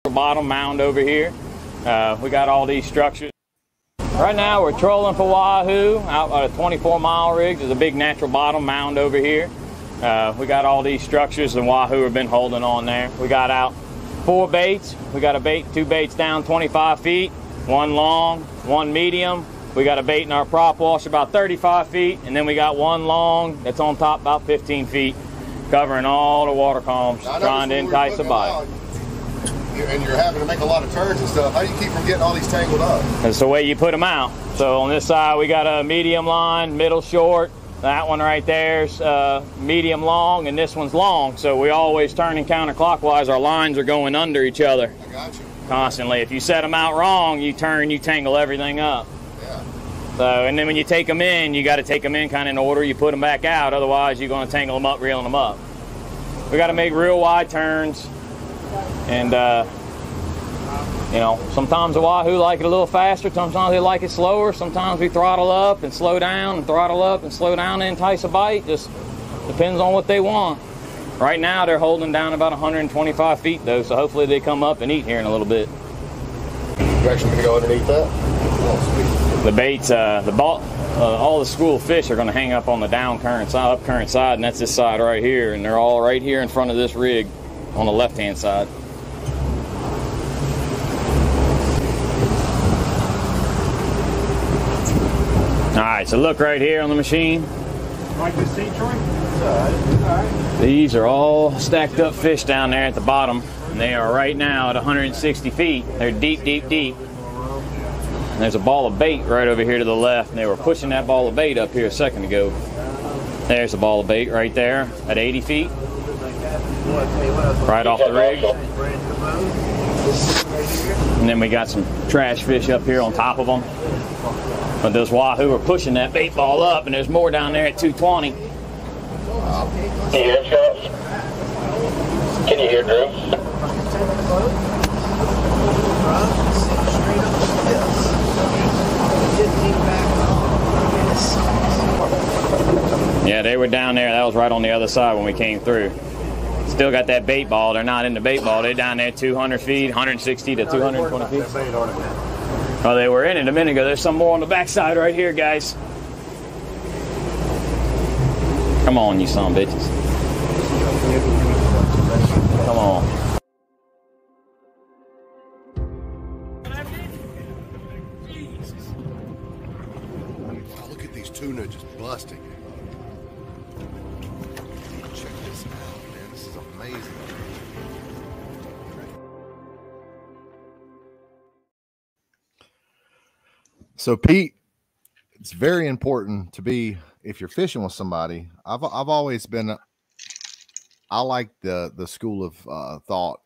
bottom mound over here. We got all these structures. Right now we're trolling for wahoo out on a 24-mile rig. There's a big natural bottom mound over here. We got all these structures, and wahoo have been holding on there. We got out 4 baits. We got two baits down 25 feet, one long, one medium. We got a bait in our prop wash about 35 feet, and then we got one long that's on top about 15 feet, covering all the water columns, trying to entice a bite. And you're having to make a lot of turns and stuff. How do you keep from getting all these tangled up? That's the way you put them out. So on this side we got a medium line, middle short. That one right there's medium long, and this one's long. So we always turning counterclockwise. Our lines are going under each other. I got you. Constantly. If you set them out wrong, you turn, you tangle everything up. Yeah. So, and then when you take them in, you got to take them in kind of in order. You put them back out. Otherwise, you're going to tangle them up, reeling them up. We got to make real wide turns. And, you know, sometimes the wahoo like it a little faster, sometimes they like it slower, sometimes we throttle up and slow down and throttle up and slow down to entice a bite. Just depends on what they want. Right now they're holding down about 125 feet though, so hopefully they come up and eat here in a little bit. You're actually going to go underneath that? Oh, the baits, all the school of fish are going to hang up on the down current side, up current side, and that's this side right here, and they're all right here in front of this rig on the left-hand side. All right, so look right here on the machine. Like this sea, Troy? All right. These are all stacked up fish down there at the bottom, and they are right now at 160 feet. They're deep, deep, deep. And there's a ball of bait right over here to the left, and they were pushing that ball of bait up here a second ago. There's a ball of bait right there at 80 feet. Right off the rig. And then we got some trash fish up here on top of them. But those wahoo are pushing that bait ball up, and there's more down there at 220. Can you hear, Charles? Can you hear, Drew? Yeah, they were down there. That was right on the other side when we came through. Still got that bait ball. They're not in the bait ball. They're down there 200 feet, 160 to 220 feet. Oh, they were in it a minute ago. There's some more on the backside right here, guys. Come on, you son of bitches. Come on. wow, look at these tuna just busting. Check this out, man. This is amazing. So Pete, it's very important to be, if you're fishing with somebody, I've always been, I like the school of thought,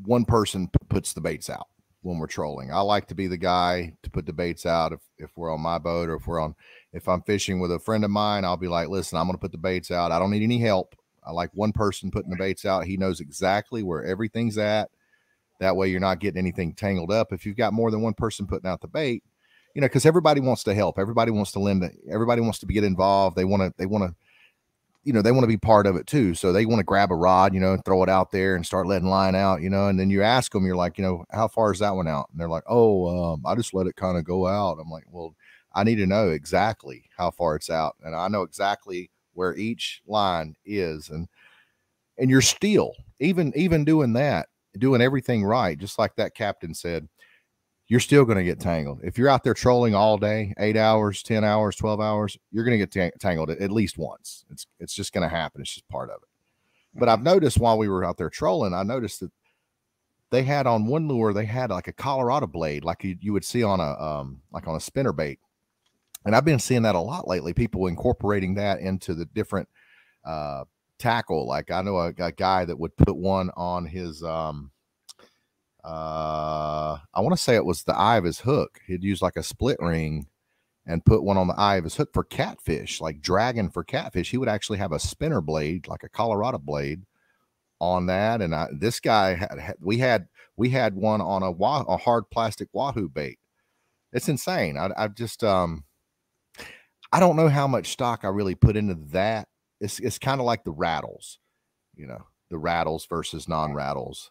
one person puts the baits out when we're trolling. I like to be the guy to put the baits out if we're on my boat, or if I'm fishing with a friend of mine, I'll be like, listen, I'm going to put the baits out. I don't need any help. I like one person putting the baits out. He knows exactly where everything's at. That way you're not getting anything tangled up. If you've got more than one person putting out the bait, you know, because everybody wants to help. Everybody wants to lend. Everybody wants to get involved. They want to, you know, they want to be part of it too. So they want to grab a rod, you know, and throw it out there and start letting line out, you know, and then you ask them, you're like, you know, how far is that one out? And they're like, oh, I just let it kind of go out. I'm like, well, I need to know exactly how far it's out. And I know exactly where each line is. And you're still, even doing that, doing everything right, just like that captain said, you're still going to get tangled. If you're out there trolling all day, 8 hours, 10 hours, 12 hours, you're going to get tangled at least once. It's just going to happen. It's just part of it. But I've noticed while we were out there trolling, I noticed that they had on one lure, they had like a Colorado blade, like you would see on a spinner bait. And I've been seeing that a lot lately, people incorporating that into the different tackle. Like I know a guy that would put one on his I want to say it was the eye of his hook. He'd use like a split ring and put one on the eye of his hook for catfish, like dragging for catfish. He would actually have a spinner blade, like a Colorado blade on that. And this guy we had one on a hard plastic wahoo bait. It's insane. I just I don't know how much stock I really put into that. It's kind of like the rattles, you know, the rattles versus non-rattles.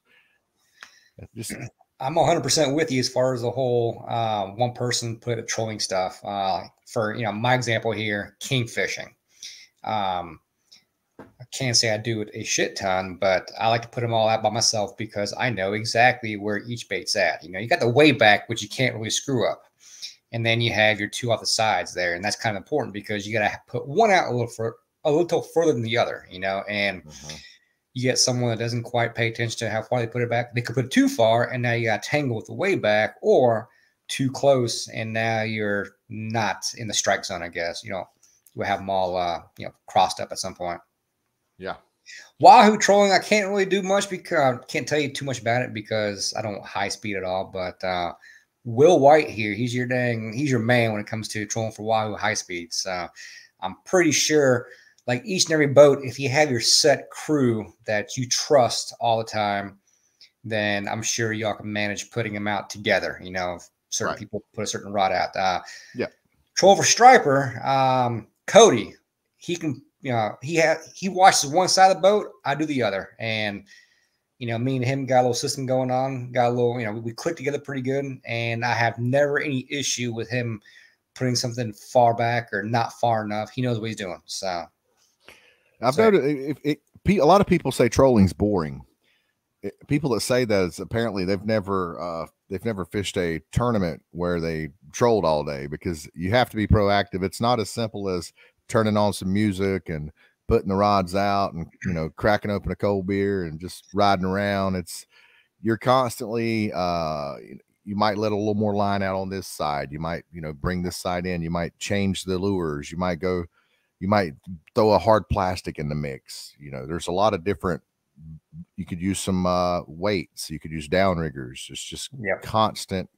Just I'm 100% with you as far as the whole one person put trolling stuff. For my example here, king fishing. I can't say I do it a shit ton, but I like to put them all out by myself because I know exactly where each bait's at. You got the way back, which you can't really screw up. And then you have your two off the sides there. And that's kind of important because you got to put one out a little further than the other, and you get someone that doesn't quite pay attention to how far they put it back. They could put it too far and now you got to tangle with the way back, or too close and now you're not in the strike zone, I guess. You have them all, crossed up at some point. Yeah. Wahoo trolling, I can't really do much because I can't tell you too much about it because I don't high speed at all. But Will White here, he's your man when it comes to trolling for Wahoo high speeds. I'm pretty sure, like each and every boat, if you have your set crew that you trust all the time, then I'm sure y'all can manage putting them out together. If certain people put a certain rod out. Troll for striper, Cody, he can. He watches one side of the boat, I do the other, and me and him got a little system going on. Got a little, we click together pretty good, and I have never any issue with him putting something far back or not far enough. He knows what he's doing. So I've noticed a lot of people say trolling's boring. People that say that is apparently they've never fished a tournament where they trolled all day, because you have to be proactive. It's not as simple as turning on some music and putting the rods out and cracking open a cold beer and just riding around. You're constantly you might let a little more line out on this side, you might bring this side in, you might change the lures, you might throw a hard plastic in the mix. There's a lot of different, you could use some weights, you could use downriggers. It's just constant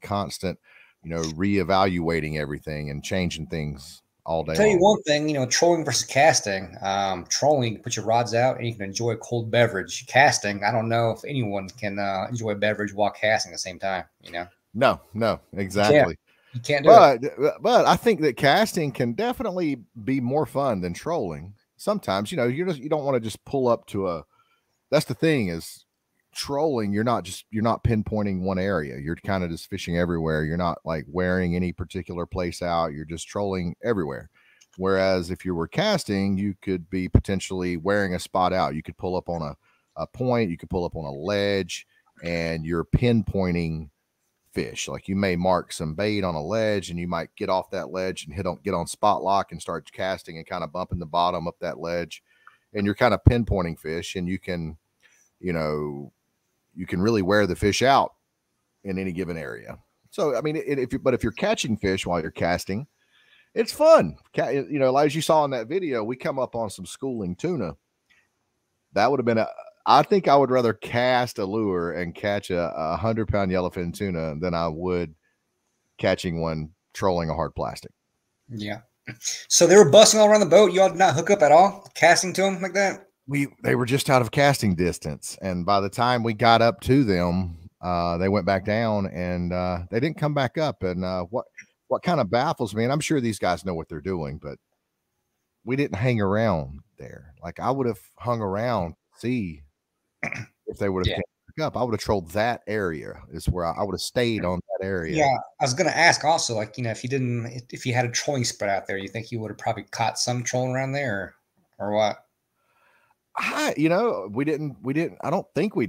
reevaluating everything and changing things all day. I'll tell you one thing, trolling versus casting. Trolling, you put your rods out and you can enjoy a cold beverage. Casting, I don't know if anyone can enjoy a beverage while casting at the same time. No, exactly. You can't do it. But I think that casting can definitely be more fun than trolling. Sometimes, you don't want to just pull up to a. That's the thing is, trolling, you're not pinpointing one area. You're kind of just fishing everywhere. You're not like wearing any particular place out. You're just trolling everywhere. Whereas if you were casting, you could be potentially wearing a spot out. You could pull up on a point, you could pull up on a ledge, and you're pinpointing fish. Like you may mark some bait on a ledge and you might get off that ledge and get on spot lock and start casting and kind of bumping the bottom up that ledge. And you're kind of pinpointing fish, and you can really wear the fish out in any given area. So, I mean, if you're catching fish while you're casting, it's fun. As you saw in that video, we come up on some schooling tuna. That would have been I think I would rather cast a lure and catch a 100-pound yellowfin tuna than I would catching one trolling a hard plastic. Yeah. So they were busting all around the boat. You all did not hook up at all, casting to them like that? They were just out of casting distance, and by the time we got up to them, they went back down, and they didn't come back up. And what kind of baffles me, and I'm sure these guys know what they're doing, but we didn't hang around there. Like I would have hung around, see if they would have came back up. I would have trolled that area. Is where I would have stayed on that area. Yeah, I was going to ask also, like, if you had a trolling spread out there, you think you would have probably caught some trolling around there, or what? We didn't. I don't think we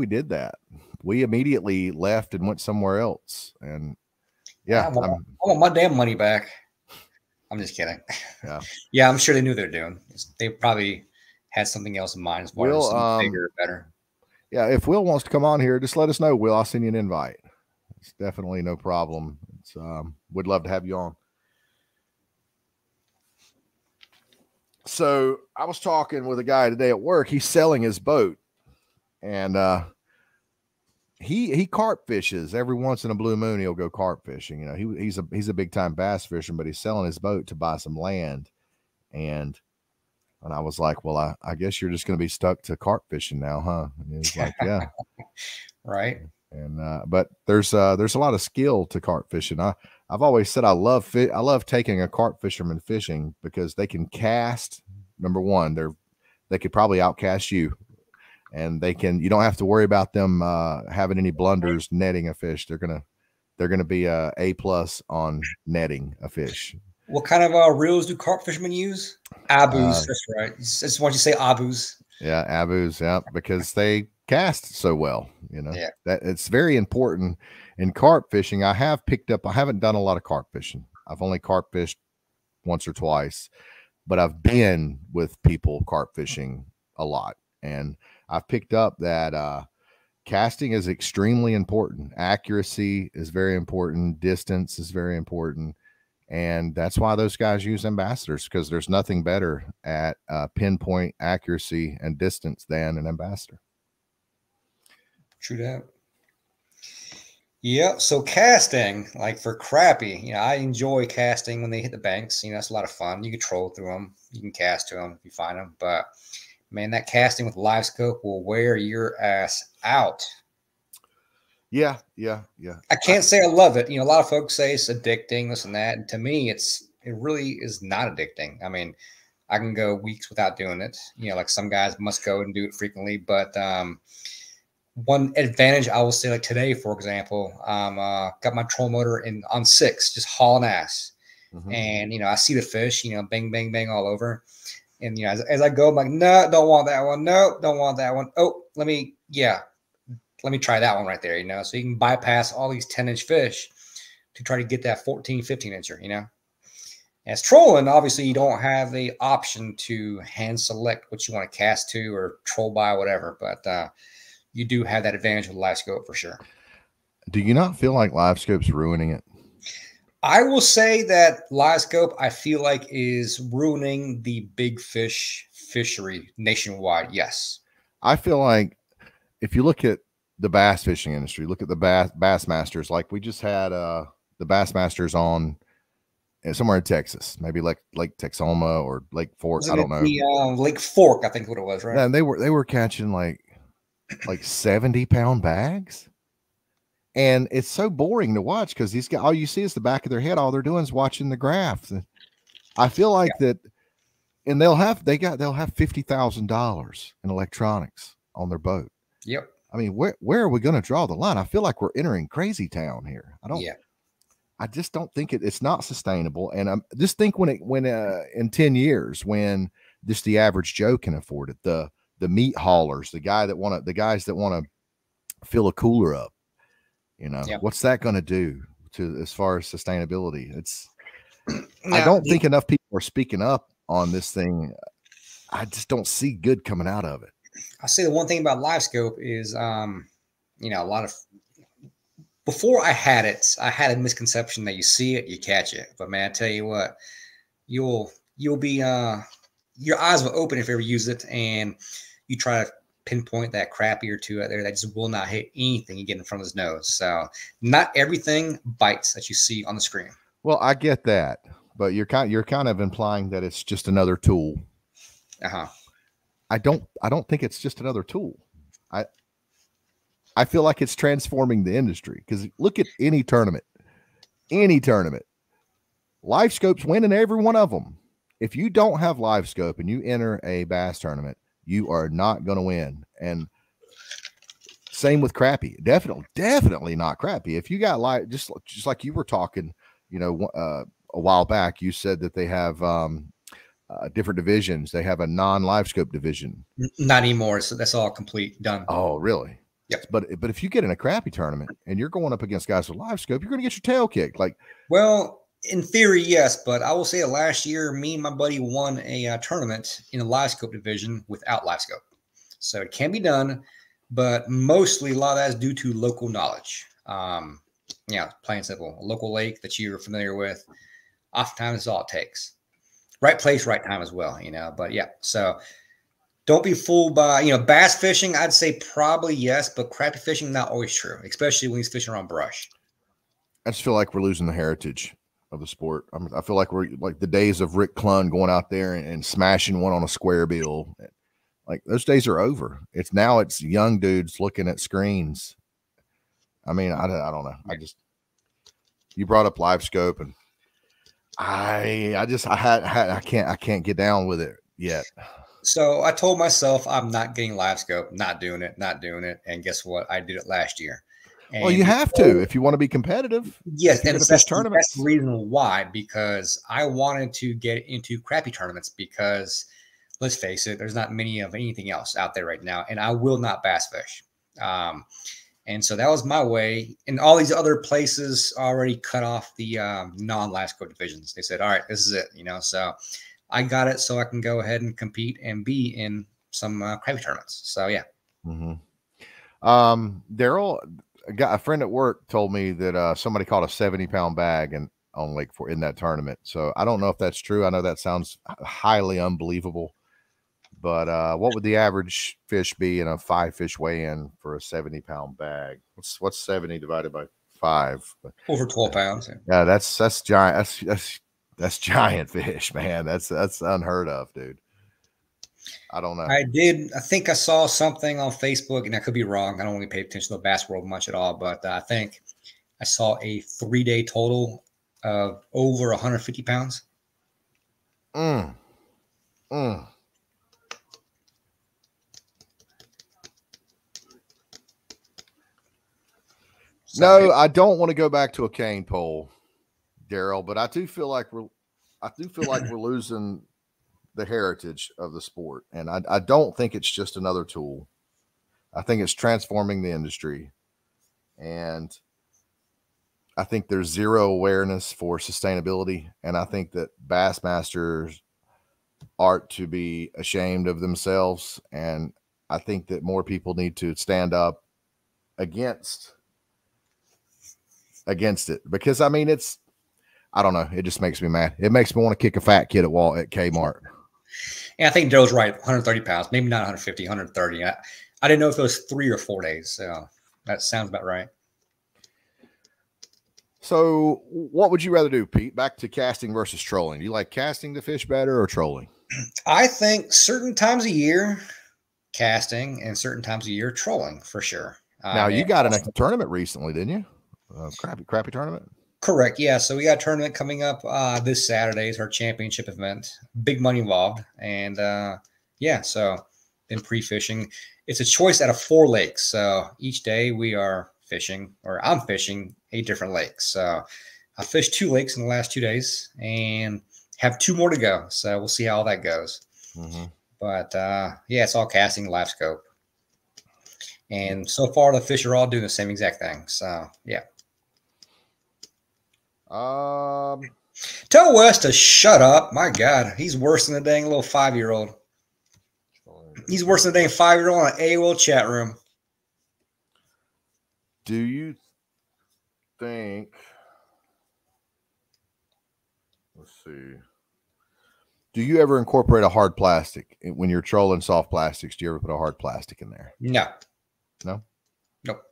did that. We immediately left and went somewhere else. And I want my damn money back. I'm just kidding. Yeah. Yeah, I'm sure they knew they were doing. They probably had something else in mind as far as something bigger, better. Yeah, if Will wants to come on here, just let us know, Will. I'll send you an invite. It's definitely no problem. It's would love to have you on. So I was talking with a guy today at work. He's selling his boat, and he carp fishes every once in a blue moon. He'll go carp fishing. He's a big time bass fisherman, but he's selling his boat to buy some land. And I was like, well, I guess you're just going to be stuck to carp fishing now, huh? And he was like, yeah, right. And but there's a lot of skill to carp fishing. I've always said I love taking a carp fisherman fishing because they can cast. Number one, they could probably outcast you. and you don't have to worry about them having any blunders netting a fish. They're gonna be A+ on netting a fish. What kind of reels do carp fishermen use? Abus. That's right. Just want you to say abus. Yeah, abus. Yeah, because they cast so well. Yeah. That it's very important in carp fishing. I haven't done a lot of carp fishing. I've only carp fished once or twice, but I've been with people carp fishing a lot, and I've picked up that casting is extremely important. Accuracy is very important. Distance is very important. And that's why those guys use ambassadors, because there's nothing better at pinpoint accuracy and distance than an ambassador. True that. Yep. So casting, like for crappie, I enjoy casting when they hit the banks. It's a lot of fun. You can troll through them. You can cast to them if you find them. But man, that casting with live scope will wear your ass out. Yeah. I can't say I love it. A lot of folks say it's addicting, this and that. And to me, it really is not addicting. I mean, I can go weeks without doing it. Like some guys must go and do it frequently. But one advantage I will say, like today, for example, got my troll motor on 6, just hauling ass. Mm-hmm. And, I see the fish, bang, bang, bang all over. And, as I go, I'm like, no, don't want that one. No, don't want that one. Oh, let me try that one right there, so you can bypass all these 10-inch fish to try to get that 14, 15-incher, As trolling, obviously, you don't have the option to hand select what you want to cast to or troll by, whatever, but you do have that advantage with live scope for sure. Do you not feel like live scope's ruining it? I will say that live scope, I feel like, is ruining the big fish fishery nationwide. Yes. I feel like if you look at the bass fishing industry, look at the Bassmasters. Like we just had the Bassmasters on somewhere in Texas, maybe like Lake Texoma or Lake Fork. I don't know. Lake Fork, I think what it was, right? And they were catching like 70-pound bags, and it's so boring to watch because these guys, all you see is the back of their head. All they're doing is watching the graphs. And I feel like that, and they'll have $50,000 in electronics on their boat. Yep. I mean, where are we going to draw the line? I feel like we're entering crazy town here. I just don't think it's not sustainable. And I'm just think when in 10 years, when just the average Joe can afford it, the meat haulers, the guys that want to fill a cooler up, what's that going to do to as far as sustainability? I don't think enough people are speaking up on this thing. I just don't see good coming out of it. I'll say the one thing about live scope is, a lot of, before I had it, I had a misconception that you see it, you catch it. But man, I tell you what, you'll be, your eyes will open if you ever use it and you try to pinpoint that crappie or two out there that just will not hit anything you get in front of his nose. So not everything bites that you see on the screen. Well, I get that, but you're kind of implying that it's just another tool. Uh-huh. I don't think it's just another tool. I feel like it's transforming the industry, because look at any tournament, live scope's winning every one of them. If you don't have live scope and you enter a bass tournament, you are not going to win. And same with crappie. Definitely not crappie. If you got just like you were talking, a while back, you said that they have different divisions. They have a non-live scope division. Not anymore. So that's all complete, done. Oh, really? Yep. But if you get in a crappie tournament and you're going up against guys with live scope, you're going to get your tail kicked. Well, in theory, yes, but I will say that last year, me and my buddy won a tournament in a live scope division without live scope. So it can be done, but mostly a lot of that is due to local knowledge. Plain and simple. A local lake that you're familiar with, oftentimes is all it takes. Right place, right time as well, But yeah, so don't be fooled by, bass fishing. I'd say probably yes, but crappie fishing, not always true, especially when he's fishing around brush. I just feel like we're losing the heritage of the sport. I feel like we're like the days of Rick Clunn going out there and smashing one on a square bill. Like those days are over. It's young dudes looking at screens. I mean, I don't know. You brought up live scope, and I can't get down with it yet. So I told myself I'm not getting live scope, not doing it, not doing it. And guess what? I did it last year. And Well, you have to if you want to be competitive. yes, If you're and going to that's, fish tournaments. that's the reason why, because I wanted to get into crappie tournaments because let's face it, there's not many of anything else out there right now, and I will not bass fish. And so that was my way. And all these other places already cut off the non-live scope divisions. They said, all right, this is it, you know. So I got it so I can go ahead and compete and be in some crappie tournaments. So yeah. Daryl, a friend at work told me that somebody caught a 70-pound bag on Lake Fork in that tournament. So I don't know if that's true. I know that sounds highly unbelievable, but what would the average fish be in a 5-fish weigh-in for a 70-pound bag? What's 70 divided by 5? Over 12 pounds. Yeah, that's giant. That's giant fish, man. That's unheard of, dude. I don't know. I think I saw something on Facebook, and I could be wrong. I don't really pay attention to the bass world much at all, but I think I saw a 3-day total of over 150 pounds. No, I don't want to go back to a cane pole, Daryl, but I do feel like we're losing the heritage of the sport. And I don't think it's just another tool. I think it's transforming the industry. And I think there's zero awareness for sustainability. And I think that Bassmasters are to be ashamed of themselves. And I think that more people need to stand up against it, because I mean, I don't know. It just makes me mad. It makes me want to kick a fat kid at Kmart. And I think Joe's right. 130 pounds, maybe not 150, 130. I didn't know if it was 3 or 4 days. So that sounds about right. So what would you rather do, Pete? Back to casting versus trolling. Do you like casting the fish better or trolling? I think certain times a year casting and certain times a year trolling for sure. Now you got in a tournament recently, didn't you? Crappie tournament. Correct. Yeah. So we got a tournament coming up this Saturday. Is our championship event. Big money involved. And yeah, so been pre-fishing. It's a choice out of 4 lakes. So each day we are fishing, or I'm fishing a different lake. So I fished 2 lakes in the last 2 days and have 2 more to go. So we'll see how that goes. But yeah, it's all casting, live scope. And so far the fish are all doing the same exact thing. So yeah. Tell Wes to shut up. My God, he's worse than a dang little 5-year-old. He's worse than a dang 5-year-old in an AOL chat room. Do you think? Let's see. Do you ever incorporate a hard plastic when you're trolling soft plastics? Do you ever put a hard plastic in there? No. No. Nope.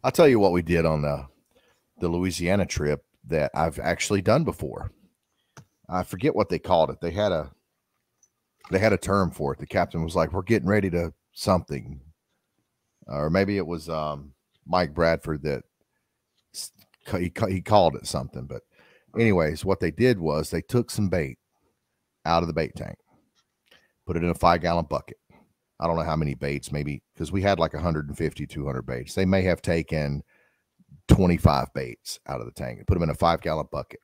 I'll tell you what we did on the Louisiana trip that I've actually done before. I forget what they called it. They had a term for it. The captain was like, "We're getting ready to something," or maybe it was Mike Bradford that he called it something. But anyways, what they did was they took some bait out of the bait tank, put it in a 5-gallon bucket. I don't know how many baits, maybe, because we had like 150, 200 baits. They may have taken 25 baits out of the tank and put them in a 5-gallon bucket.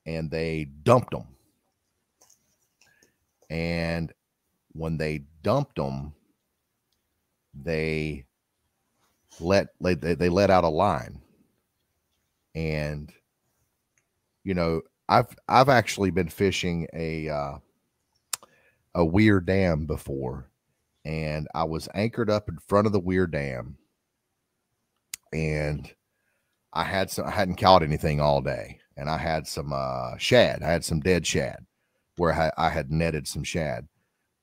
And they dumped them. And when they dumped them, they let out a line. And, you know, I've actually been fishing a weir dam before, and I was anchored up in front of the weir dam, and I hadn't caught anything all day, and I had some shad. I had some dead shad where I had netted some shad,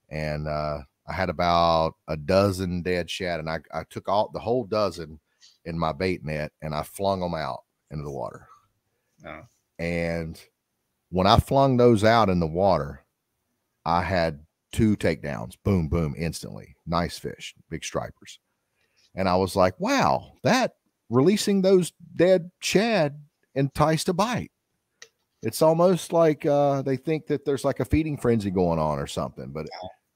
and I had about a dozen dead shad, and I took the whole dozen in my bait net, and I flung them out into the water. Oh. And when I flung those out in the water, I had 2 takedowns, boom, boom, instantly. Nice fish, big stripers. And I was like, wow, that releasing those dead shad enticed a bite. It's almost like they think that there's like a feeding frenzy going on or something, but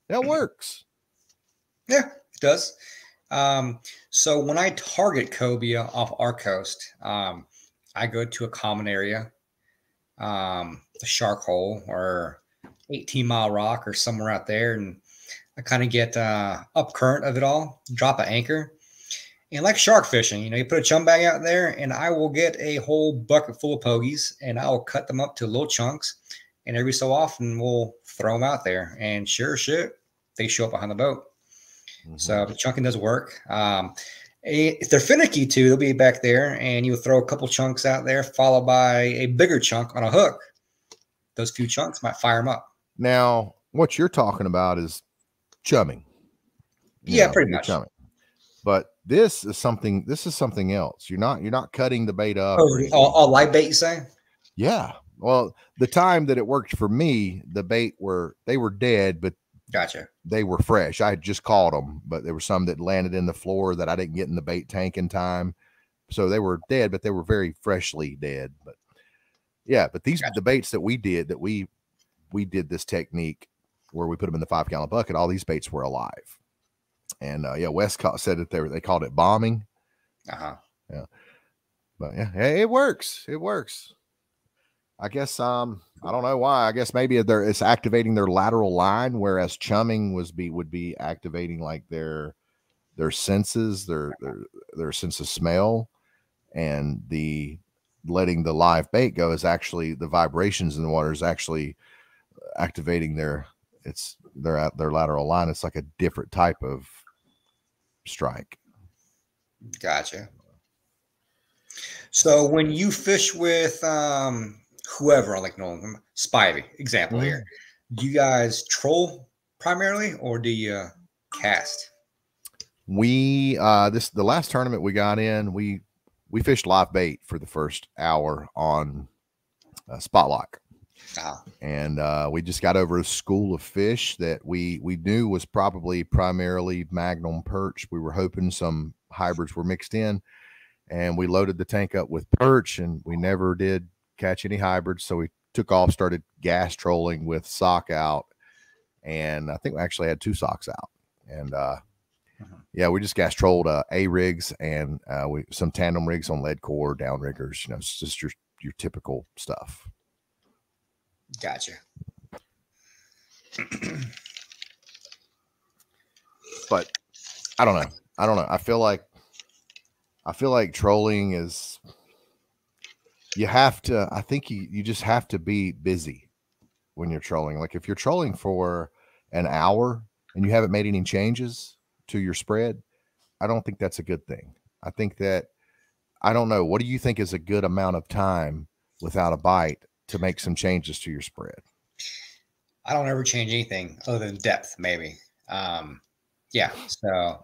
that works. Yeah, it does. So when I target cobia off our coast, I go to a common area, the Shark Hole or 18-Mile Rock or somewhere out there, and I kind of get up current of it all, drop an anchor. And like shark fishing, you put a chum bag out there, and I will get a whole bucket full of pogies, and I will cut them up to little chunks. And every so often, we'll throw them out there. And sure shit, they show up behind the boat. Mm-hmm. So the chunking does work. If they're finicky too, they'll be back there, and you'll throw a couple chunks out there, followed by a bigger chunk on a hook. Those few chunks might fire them up. Now, what you're talking about is chumming. Pretty much. Chumming. But this is something else. You're not cutting the bait up. All live bait, you say? Yeah. Well, the time that it worked for me, the bait they were dead, but gotcha. They were fresh. I had just caught them, but there were some that landed in the floor that I didn't get in the bait tank in time. So they were dead, but they were very freshly dead. But yeah, but these the baits that we did did this technique where we put them in the 5-gallon bucket. All these baits were alive. And Westcott said that they called it bombing. Yeah. But yeah, it works. It works. I guess I don't know why. I guess maybe it's activating their lateral line, whereas chumming would be activating like their senses, their sense of smell, and the letting the live bait go is actually the vibrations in the water is actually activating their lateral line. It's like a different type of strike. Gotcha. So when you fish with whoever, like Spivey example here, do you guys troll primarily or do you cast? We the last tournament we got in, we fished live bait for the first hour on Spotlock. And we just got over a school of fish that we knew was probably primarily Magnum perch. We were hoping some hybrids were mixed in, and we loaded the tank up with perch, and we never did catch any hybrids. So we took off, started gas trolling with sock out, and I think we actually had 2 socks out. And we just gas trolled A rigs and some tandem rigs on lead core, down riggers. It's just your typical stuff. Gotcha. But I don't know. I feel like trolling is, I think you just have to be busy when you're trolling. Like if you're trolling for an hour and you haven't made any changes to your spread, I don't think that's a good thing. I think that, I don't know. What do you think is a good amount of time without a bite to make some changes to your spread? I don't ever change anything other than depth, maybe. So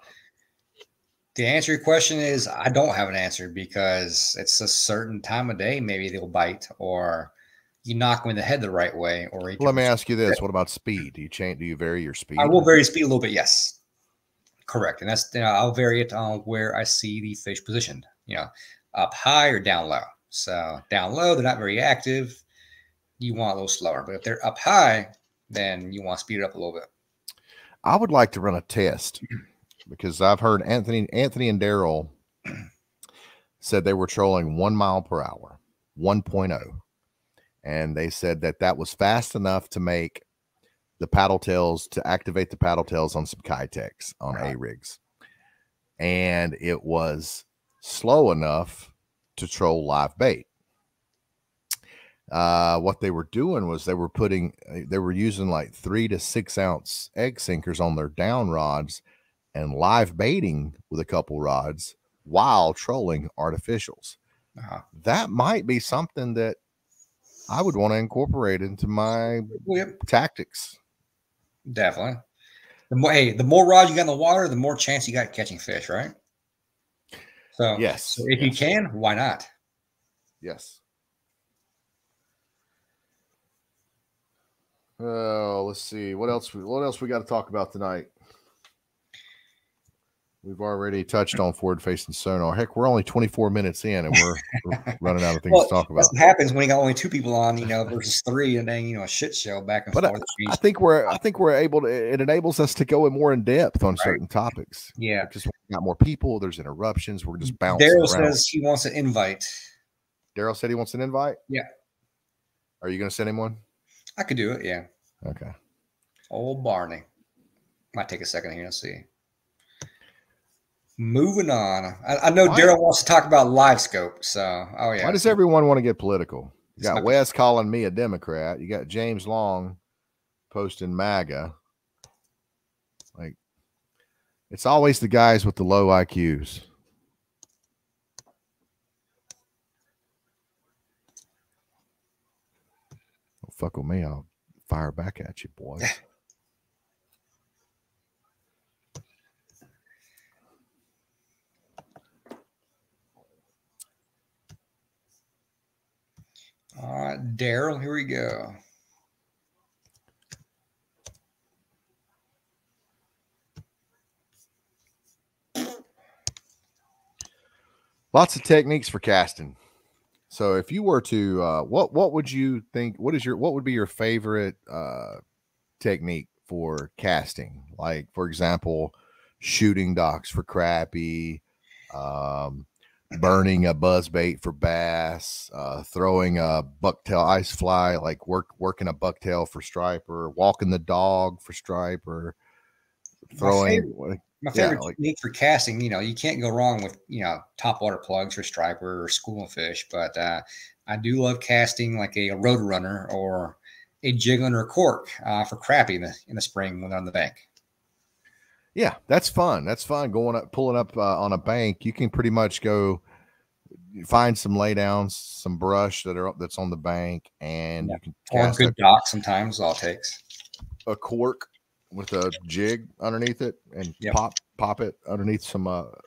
the answer to your question is I don't have an answer because it's a certain time of day. Maybe they'll bite, or you knock them in the head the right way. Or let me ask you this: what about speed? Do you vary your speed? I will vary speed a little bit. Yes, correct. And that's I'll vary it on where I see the fish positioned. Up high or down low. So down low, they're not very active. You want a little slower, but if they're up high, then you want to speed it up a little bit. I would like to run a test because I've heard Anthony and Daryl said they were trolling 1 mile per hour, 1.0. And they said that was fast enough to make the paddle tails, to activate the paddle tails on some Kitex on A rigs. And it was slow enough to troll live bait. What they were doing was they were using like 3 to 6 ounce egg sinkers on their down rods and live baiting with a couple rods while trolling artificials. That might be something that I would want to incorporate into my tactics. Definitely. The more rods you got in the water, the more chance you got catching fish, right? So yes, if you can, why not? Yes. Oh, let's see. What else we got to talk about tonight? We've already touched on forward-facing sonar. Heck, we're only 24 minutes in, and we're running out of things to talk about. That's what happens when you got only 2 people on, versus 3, and then a shit show back and forth. I think we're able to. It enables us to go more in depth on certain topics. Yeah, because we got more people. There's interruptions. We're just bouncing. Daryl says he wants an invite. Daryl said he wants an invite. Yeah. Are you going to send him one? I could do it. Yeah. Okay. Old Barney. Might take a second here. Let's see. Moving on. I know Daryl wants to talk about Live Scope. So, yeah. Why does everyone want to get political? You got Wes calling me a Democrat. You got James Long posting MAGA. Like, it's always the guys with the low IQs. Don't fuck with me. I'll fire back at you, boys. All right, Daryl, here we go. Lots of techniques for casting. So if you were to what would you think, what would be your favorite technique for casting? Like, for example, shooting docks for crappie, burning a buzz bait for bass, throwing a bucktail ice fly, like working a bucktail for striper, walking the dog for striper, throwing. My favorite technique for casting, you can't go wrong with, top water plugs for striper or schooling fish. But I do love casting like a road runner or a jiggling or a cork for crappie in the spring when they're on the bank. Yeah, that's fun. That's fun. Pulling up on a bank. You can pretty much go find some laydowns, some brush that's on the bank, and you can cast a good dock. Sometimes all it takes a cork with a jig underneath it, and pop it underneath some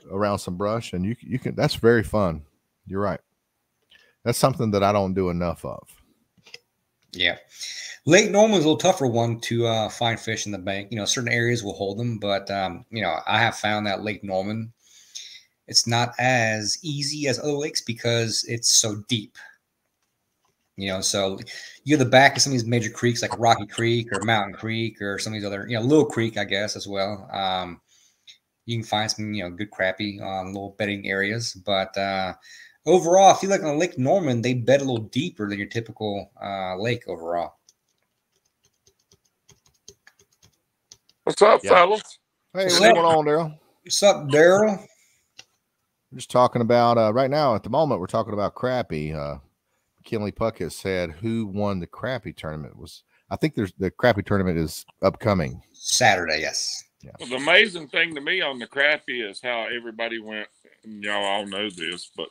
around some brush, and you can. That's very fun. You're right. That's something that I don't do enough of. Yeah. Lake Norman's a little tougher one to find fish in the bank. Certain areas will hold them, but I have found that Lake Norman, it's not as easy as other lakes because it's so deep. So you're the back of some of these major creeks like Rocky Creek or Mountain Creek or some of these other, Little Creek, I guess, as well. You can find some, good crappie on little bedding areas, but overall, I feel like on Lake Norman, they bed a little deeper than your typical lake overall. What's up, fellas? Hey, what's going on, Daryl? What's up, Daryl? We're just talking about right now. At the moment, we're talking about crappie. McKinley Puckett said who won the crappie tournament. I think the crappie tournament is upcoming Saturday. Yes. Yeah. Well, the amazing thing to me on the crappie is how everybody went. And y'all all know this, but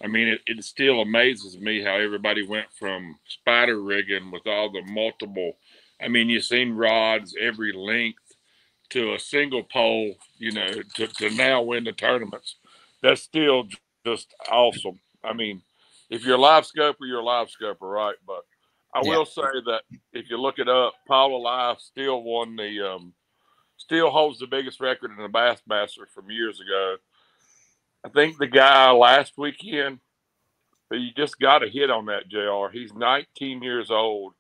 I mean, it still amazes me how everybody went from spider rigging with all the multiple. I mean, you've seen rods every length to a single pole, to now win the tournaments. That's still just awesome. I mean, if you're a live scoper, you're a live scoper, right? But I will say that if you look it up, Paula Live still won still holds the biggest record in the Bassmaster from years ago. I think the guy last weekend, but you just got to hit on that, JR. He's 19 years old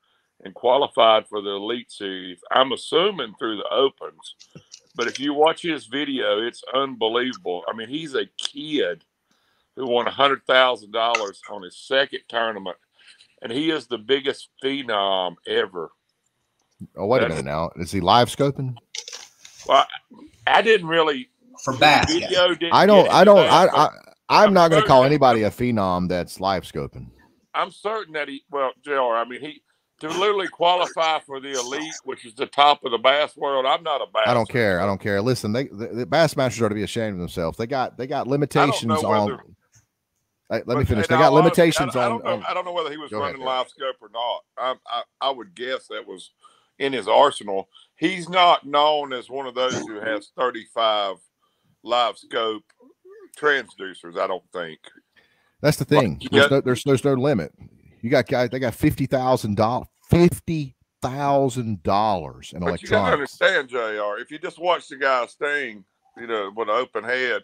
and qualified for the Elite Series. I'm assuming through the Opens. But if you watch his video, it's unbelievable. I mean, he's a kid who won $100,000 on his second tournament, and he is the biggest phenom ever. Oh, wait a minute now. Is he live scoping? Well, I didn't really for bass. I'm not going to call anybody a phenom that's live scoping. I'm certain that JR, I mean, to literally qualify for the Elite, which is the top of the bass world, I'm not a bass. I don't care. Listen, the Bassmasters ought to be ashamed of themselves. They got limitations on. Let me finish. They got limitations on. I don't know whether he was running live scope or not. I would guess that was in his arsenal. He's not known as one of those who has 35 live scope transducers. I don't think. That's the thing. There's no limit. You got guys. They got $50,000. $50,000 in electronics. You gotta understand, JR. If you just watch the guy sting, you know, with an open head.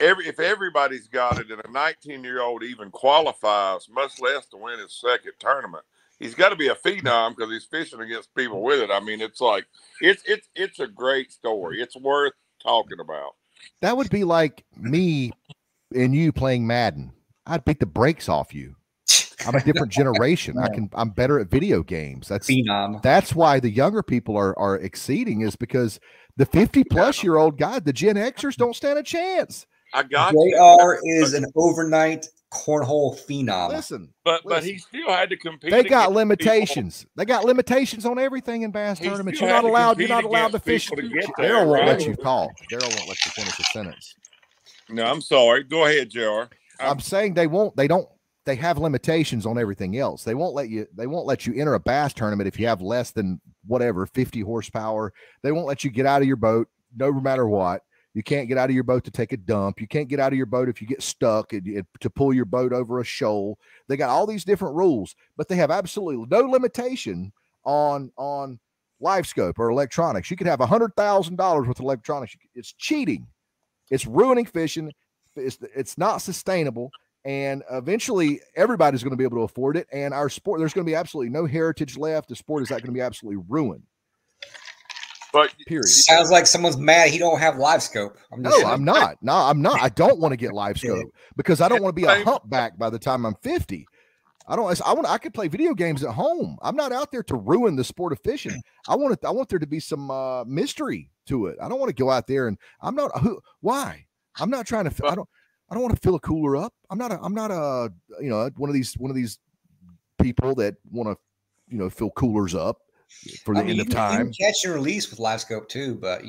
If everybody's got it and a 19-year-old even qualifies, much less to win his second tournament, he's got to be a phenom because he's fishing against people with it. I mean, it's like it's a great story. It's worth talking about. That would be like me and you playing Madden. I'd beat the brakes off you. I'm a different generation. I'm better at video games. That's why the younger people are exceeding, is because the 50-plus-year-old guy, the Gen Xers, don't stand a chance. I got JR is an overnight cornhole phenom. Listen, but he still had to compete. They got limitations. They got limitations on everything in bass tournaments. You're not allowed to fish. Daryl won't let you talk. Daryl won't let you finish the sentence. No, I'm sorry. Go ahead, JR. I'm saying they have limitations on everything else. They won't let you enter a bass tournament if you have less than whatever 50 horsepower. They won't let you get out of your boat no matter what. You can't get out of your boat to take a dump. You can't get out of your boat if you get stuck and to pull your boat over a shoal. They got all these different rules, but they have absolutely no limitation on live scope or electronics. You could have $100,000 with electronics. It's cheating. It's ruining fishing. It's not sustainable. And eventually everybody's going to be able to afford it. And our sport, there's going to be absolutely no heritage left. The sport is not going to be absolutely ruined. But period. Sounds like someo's mad he don't have live scope. I'm not. No, I'm not. I don't want to get live scope because I don't want to be a humpback by the time I'm 50. I could play video games at home. I'm not out there to ruin the sport of fishing. I want there to be some mystery to it. I don't want to go out there and why? I'm not trying to, I don't want to fill a cooler up. I'm not a one of these people that want to, fill coolers up for the end of time. You can catch and release with live scope too, but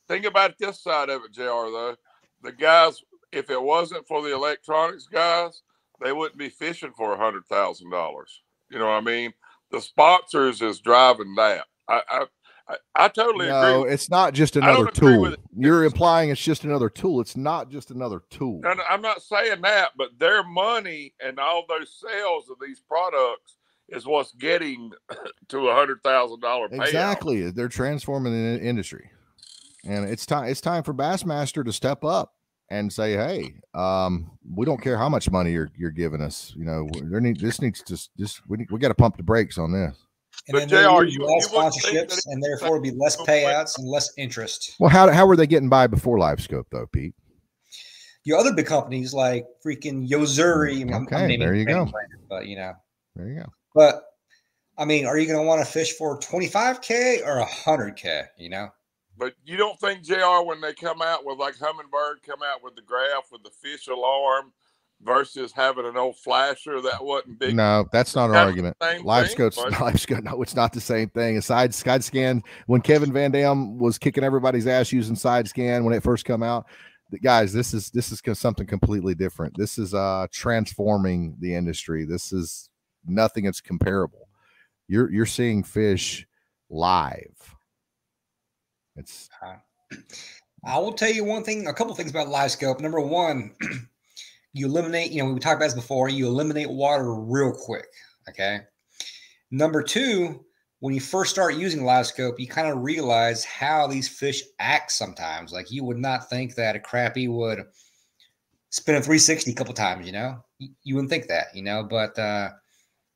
think about this side of it, JR, though. The guys, if it wasn't for the electronics guys, they wouldn't be fishing for $100,000. You know what I mean? The sponsors is driving that. I totally agree. No, it's not just another tool. You're implying it's just another tool. It's not just another tool. No, I'm not saying that, but their money and all those sales of these products is what's getting to $100,000 payout. Exactly. They're transforming the industry. And it's time for Bassmaster to step up and say, hey, we don't care how much money you're giving us. We got to pump the brakes on this. And but then JR, you less sponsorships, and therefore be less payouts and less interest. Well, how were they getting by before Live Scope though, Pete? Your other big companies like freaking Yo-Zuri. Okay, there you go. But there you go. But I mean, are you going to want to fish for $25K or $100K? But you don't think, JR, when they come out with like Humminbird, come out with the graph with the fish alarm versus having an old flasher that wasn't big? No, that's not an argument. Live scope, no, it's not the same thing. A side scan, when Kevin Van Dam was kicking everybody's ass using side scan when it first come out, guys, this is something completely different. This is transforming the industry. This is nothing that's comparable. You're seeing fish live. It's I will tell you a couple things about live scope. Number one, you eliminate, we talked about this before, you eliminate water real quick. Okay. Number two, when you first start using live scope, you kind of realize how these fish act sometimes. Like you would not think that a crappie would spin a 360 a couple times, you wouldn't think that, but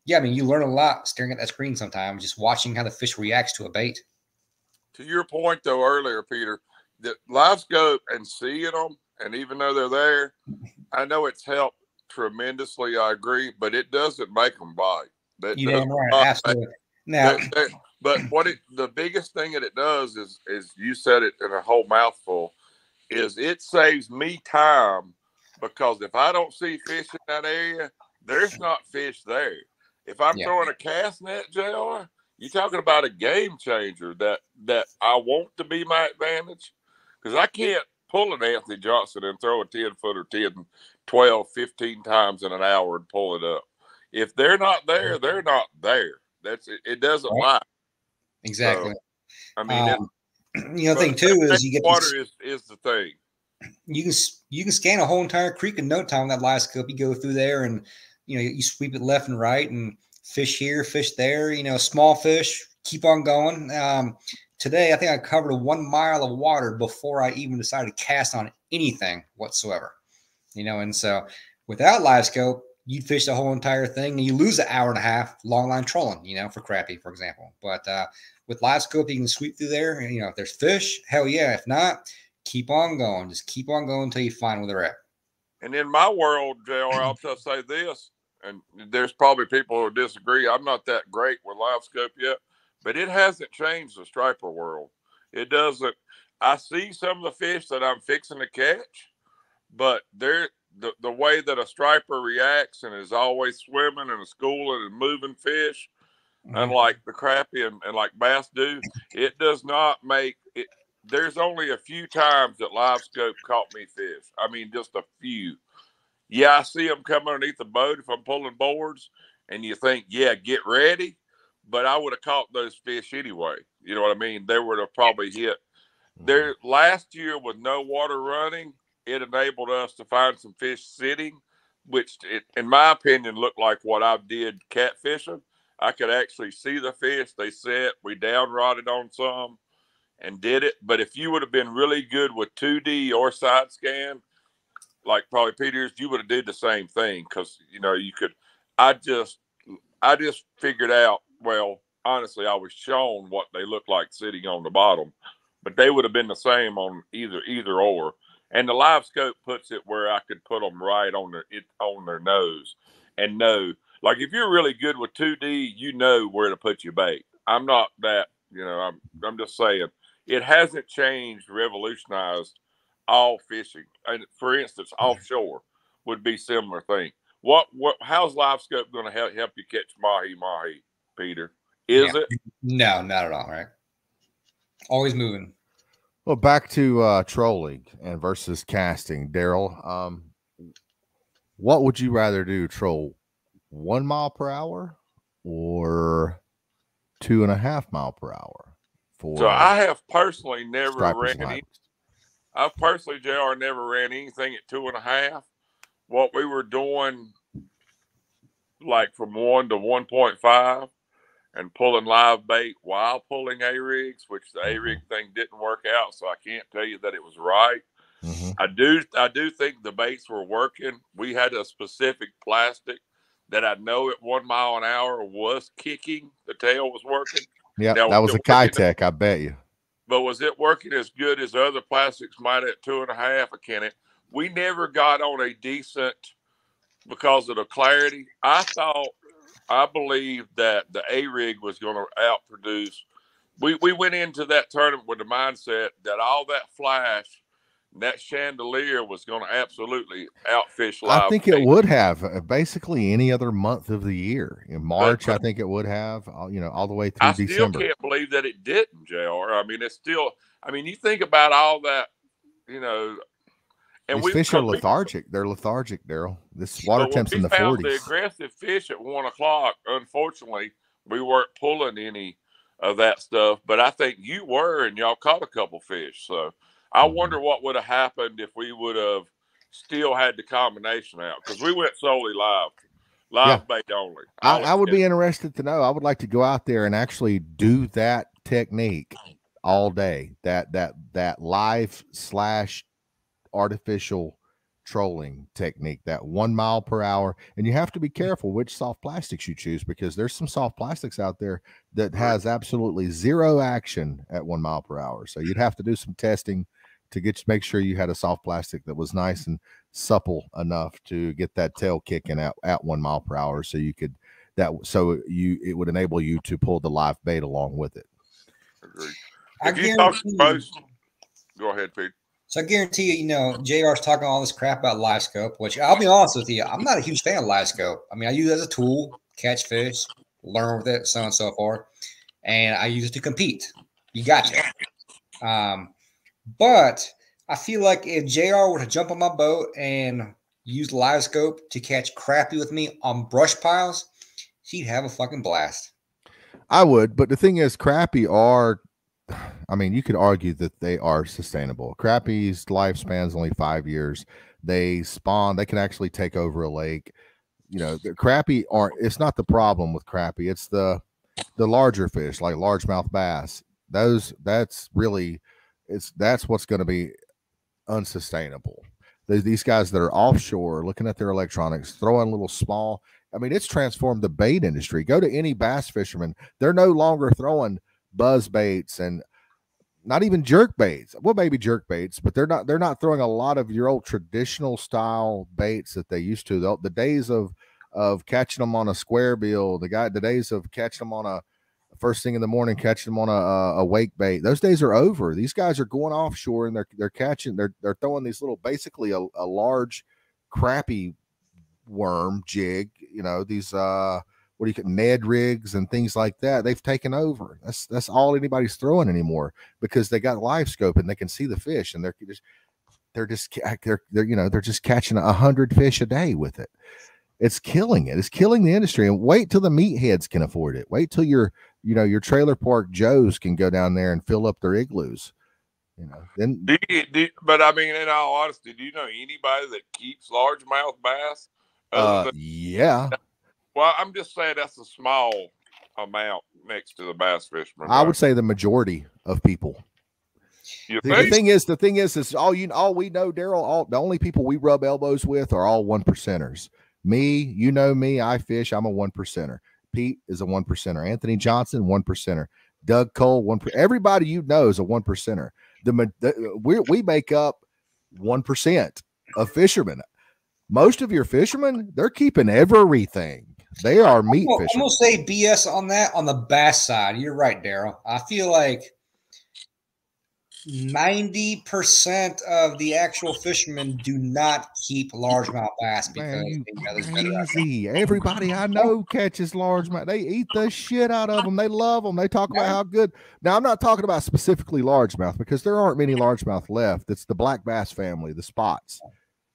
yeah, I mean, you learn a lot staring at that screen sometimes, just watching how the fish reacts to a bait. To your point, though, earlier, Peter, that live scope and seeing them, and even though they're there, I know it's helped tremendously. I agree, but it doesn't make them bite. You damn right, absolutely. Now, but the biggest thing that it does is you said it in a whole mouthful, is it saves me time, because if I don't see fish in that area, there's not fish there. If I'm throwing a cast net, JR, you're talking about a game changer that I want to be my advantage, because I can't pull an Anthony Johnson and throw a 10-footer 10, 12, 15 times in an hour and pull it up. If they're not there, they're not there. That's it. It doesn't lie. Exactly. So, I mean, the thing too is you get water is the thing. You can scan a whole entire creek in no time with that live scope. You go through there and you sweep it left and right and fish here, fish there. Small fish, keep on going. To today I think I covered 1 mile of water before I even decided to cast on anything whatsoever. And so without live scope, you'd fish the whole entire thing and you lose an hour and a half long line trolling, for crappie, for example. But with live scope, you can sweep through there. And, if there's fish, hell yeah. If not, keep on going. Just keep on going until you find where they're at. And in my world, JR, I'll just say this, and there's probably people who disagree. I'm not that great with live scope yet, but it hasn't changed the striper world. It doesn't. I see some of the fish that I'm fixing to catch, but the way that a striper reacts and is always swimming and schooling and moving fish, unlike the crappie and like bass do, it does not make it. There's only a few times that live scope caught me fish. I mean, just a few. Yeah, I see them come underneath the boat if I'm pulling boards, and you think, yeah, get ready. But I would have caught those fish anyway. You know what I mean? They would have probably hit. There last year with no water running, it enabled us to find some fish sitting, which, in my opinion, looked like what I did catfishing. I could actually see the fish. They set. We down rodded on some and did it. But if you would have been really good with 2D or side scan, like probably Peter's, you would have did the same thing, because you could. I just figured out. Well, honestly, I was shown what they looked like sitting on the bottom, but they would have been the same on either or. And the live scope puts it where I could put them right on their nose, and know, like, if you're really good with 2D, you know where to put your bait. I'm not that. I'm just saying. It hasn't changed, revolutionized all fishing. And for instance, offshore would be similar thing. How's live scope going to help you catch mahi, Peter? Is it? No, not at all. Right. Always moving. Well, back to trolling and versus casting, Daryl. What would you rather do? Troll 1 mile per hour or 2.5 mile per hour? So I have personally never stripers ran. I've personally, JR, never ran anything at 2.5. What we were doing, like from 1 to 1.5, and pulling live bait while pulling A-rigs, which the A-rig thing didn't work out, so I can't tell you that it was right. I do think the baits were working. We had a specific plastic that I know at 1 mile an hour was kicking. The tail was working. Yeah, that was a Kitech, I bet you. But was it working as good as other plastics might at 2.5? We never got on a decent, because of the clarity. I believe that the A-rig was going to outproduce. We went into that tournament with the mindset that all that flash, that chandelier was going to absolutely outfish live. I think it would have basically any other month of the year. In March, I think it would have, all the way through December. I still can't believe that it didn't, JR. I mean, it's still, you think about all that, and these fish are lethargic. They're lethargic, Daryl. This water temp's in the 40s. The aggressive fish at 1 o'clock, unfortunately, we weren't pulling any of that stuff, but I think you were, and y'all caught a couple fish. So I wonder what would have happened if we would have still had the combination out, because we went solely live bait only. I would be interested to know. I would like to go out there and actually do that technique all day. That live / artificial trolling technique, that 1 mile per hour. And you have to be careful which soft plastics you choose, because there's some soft plastics out there that has absolutely zero action at 1 mile per hour. So you'd have to do some testing to make sure you had a soft plastic that was nice and supple enough to get that tail kicking at 1 mile per hour. So it would enable you to pull the live bait along with it. Agreed. If you talk to most, go ahead, Pete. So I guarantee you, JR's talking all this crap about live scope, which I'll be honest with you, I'm not a huge fan of live scope. I use it as a tool, catch fish, learn with it, so on and so forth. And I use it to compete. You got to. But I feel like if JR were to jump on my boat and use live scope to catch crappie with me on brush piles, he'd have a fucking blast. I would, but the thing is, crappie are, you could argue that they are sustainable. Crappie's lifespan's only 5 years. They spawn, they can actually take over a lake. The crappie it's not the problem with crappie. It's the larger fish like largemouth bass. That's really that's what's going to be unsustainable. These guys that are offshore looking at their electronics, throwing little small. I mean, it's transformed the bait industry. Go to any bass fisherman; they're no longer throwing buzz baits and not even jerk baits. Well, maybe jerk baits, but they're not throwing a lot of your old traditional style baits that they used to. The days of catching them on a square bill, the days of catching them on a first thing in the morning, catching them on a wake bait. Those days are over. These guys are going offshore and they're catching. They're throwing these little, basically a large, crappy worm jig. You know, these what do you call Ned rigs and things like that. They've taken over. That's all anybody's throwing anymore because they got live scope and they can see the fish and they're just catching 100 fish a day with it. It's killing it. It's killing the industry. And wait till the meatheads can afford it. Wait till your trailer park Joes can go down there and fill up their igloos. You know, then. But I mean, in all honesty, do you know anybody that keeps largemouth bass? Yeah. Well, I'm just saying that's a small amount next to the bass fishermen. I would say the majority of people. The thing is all we know, Daryl. The only people we rub elbows with are all 1%ers. Me, you know me. I fish. I'm a 1%er. Pete is a 1%er. Anthony Johnson, 1%er. Doug Cole, 1%. Everybody you know is a 1%er. We make up 1% of fishermen. Most of your fishermen, they're keeping everything. They are meat fishermen. I'm going to say BS on that on the bass side. You're right, Daryl. I feel like 90% of the actual fishermen do not keep largemouth bass because crazy. Everybody I know catches largemouth. They eat the shit out of them. They love them. They talk about how good. Now, I'm not talking about specifically largemouth because there aren't many largemouth left. It's the black bass family, the spots.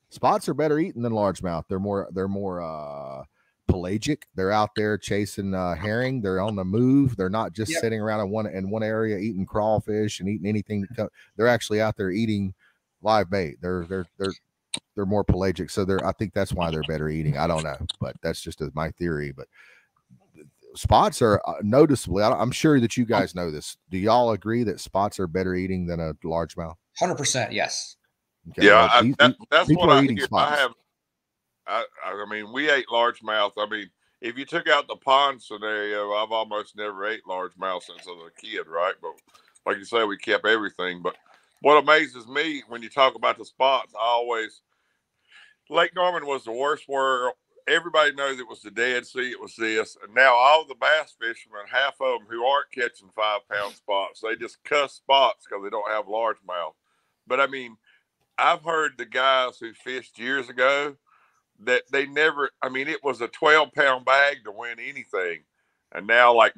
Spots are better eaten than largemouth. They're more pelagic. They're out there chasing herring. They're on the move. They're not just sitting around in one area eating crawfish and eating anything. They're actually out there eating live bait. They're more pelagic. So I think that's why they're better eating. I don't know, but that's just my theory. But spots are noticeably. I'm sure that you guys know this. Do y'all agree that spots are better eating than a largemouth? 100%, yes. Okay, yeah, that's what I hear. I mean, we ate largemouth. I mean, if you took out the pond scenario, I've almost never ate largemouth since I was a kid, right? But like you say, we kept everything. But what amazes me when you talk about the spots, Lake Norman was the worst where everybody knows it was the Dead Sea, it was this. And now all the bass fishermen, half of them who aren't catching 5-pound spots, they just cuss spots because they don't have largemouth. But I mean, I've heard the guys who fished years ago that they never, I mean, it was a 12-pound bag to win anything. And now it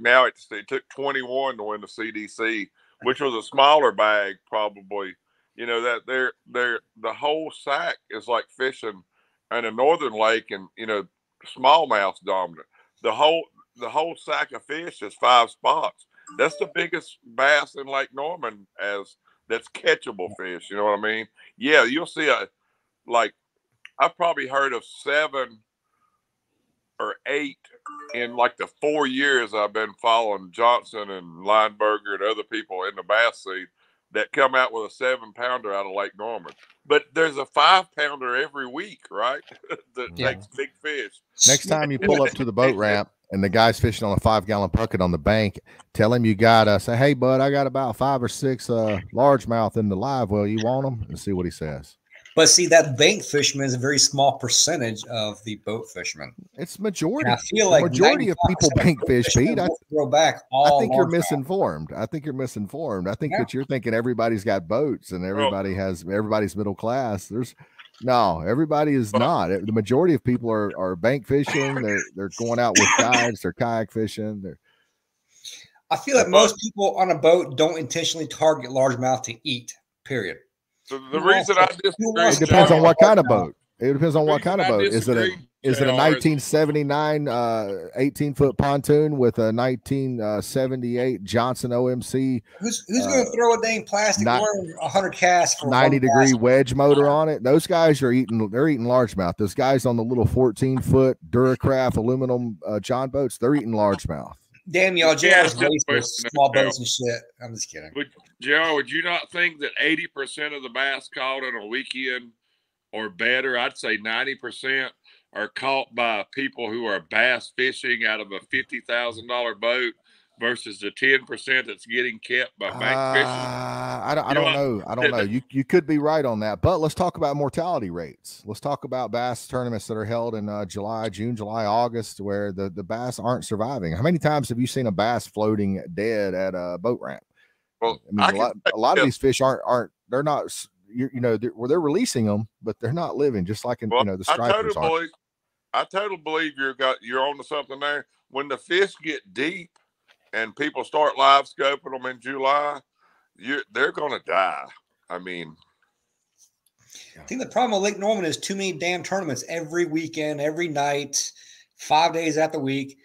took 21 to win the CDC, which was a smaller bag probably. You know, that the whole sack is like fishing in a northern lake and, you know, smallmouth dominant. The whole sack of fish is 5 spots. That's the biggest bass in Lake Norman that's catchable fish. You know what I mean? Yeah, you'll see I've probably heard of 7 or 8 in like the 4 years I've been following Johnson and Lineberger and other people in the bass scene that come out with a 7-pounder out of Lake Norman. But there's a 5-pounder every week, right? that makes big fish. Next time you pull up to the boat ramp and the guy's fishing on a 5-gallon bucket on the bank, tell him you got say, hey, bud, I got about 5 or 6 largemouth in the live well. You want them? And see what he says. But see, that bank fisherman is a very small percentage of the boat fishermen. It's majority. And I feel like majority of people bank fish, Pete. I think you're misinformed. I think that you're thinking everybody's got boats and everybody's middle class. Everybody is not. The majority of people are bank fishing. They're going out with guides. They're kayak fishing. I feel like most people on a boat don't intentionally target largemouth to eat. Period. So the reason I disagree, it depends on what kind of boat. It depends on what kind of boat. Is it a 1979 18-foot pontoon with a 1978 Johnson OMC? Who's going to throw a dang plastic worm 100 casts for 90-degree wedge motor on it? Those guys are eating largemouth. Those guys on the little 14-foot Duracraft aluminum John boats, they're eating largemouth. Damn y'all, Yeah, JR's racist, question, small Joe. boats and shit. I'm just kidding. JR, would you not think that 80% of the bass caught on a weekend or better, I'd say 90%, are caught by people who are bass fishing out of a $50,000 boat versus the 10% that's getting kept by bank fishing? I don't know. I don't know. You could be right on that, but let's talk about mortality rates. Let's talk about bass tournaments that are held in June, July, August, where the bass aren't surviving. How many times have you seen a bass floating dead at a boat ramp? Well, I mean, a lot of these fish aren't. They're not. They're releasing them, but they're not living. Just like in the stripers are. I totally believe you're on to something there. When the fish get deep and people start live scoping them in July, they're going to die. I mean, I think the problem with Lake Norman is too many damn tournaments every weekend, every night, 5 days out the week,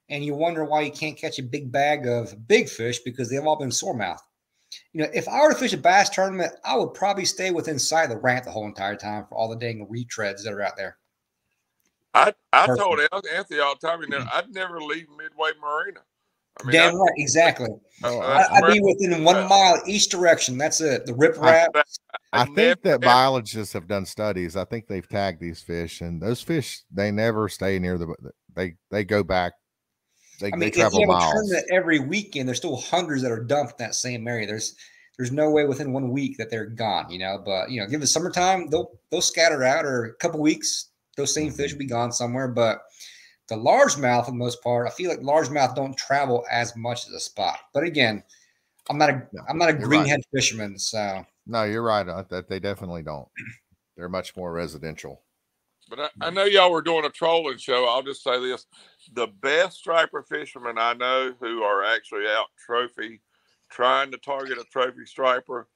and you wonder why you can't catch a big bag of big fish because they've all been soremouth. If I were to fish a bass tournament, I would probably stay within sight of the ramp the whole entire time for all the dang retreads that are out there. I told Anthony all the time, I'd never leave Midway Marina. I mean, damn right, exactly. I'd be within 1 mile each direction. That's it. The rip wrap. I think that biologists have done studies. I think they've tagged these fish, and those fish, they never stay near they go back. They travel miles. Every weekend, there's still hundreds that are dumped in that same area. There's no way within 1 week that they're gone, But give the summertime, they'll scatter out, or a couple weeks, those same fish will be gone somewhere. But the largemouth, for the most part, I feel like largemouth don't travel as much as a spot. But again, I'm not a greenhead fisherman, so no, you're right. That they definitely don't. They're much more residential. But I know y'all were doing a trolling show. I'll just say this. The best striper fishermen I know who are actually out trying to target a trophy striper,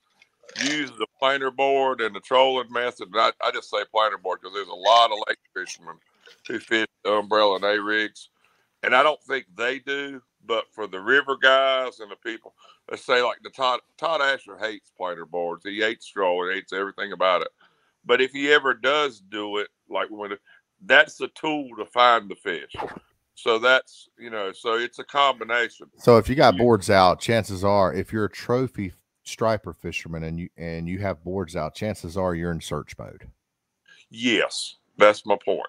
use the planer board and the trolling method. And I just say planer board because there's a lot of lake fishermen who fish umbrella and A-rigs. And I don't think they do, but for the river guys and the people, let's say like the Todd Asher hates planer boards. He hates trolling, he hates everything about it. But if he ever does do it, that's the tool to find the fish. So that's, so it's a combination. So if you got boards out, chances are, if you're a trophy striper fisherman and you have boards out, chances are you're in search mode. Yes, that's my point.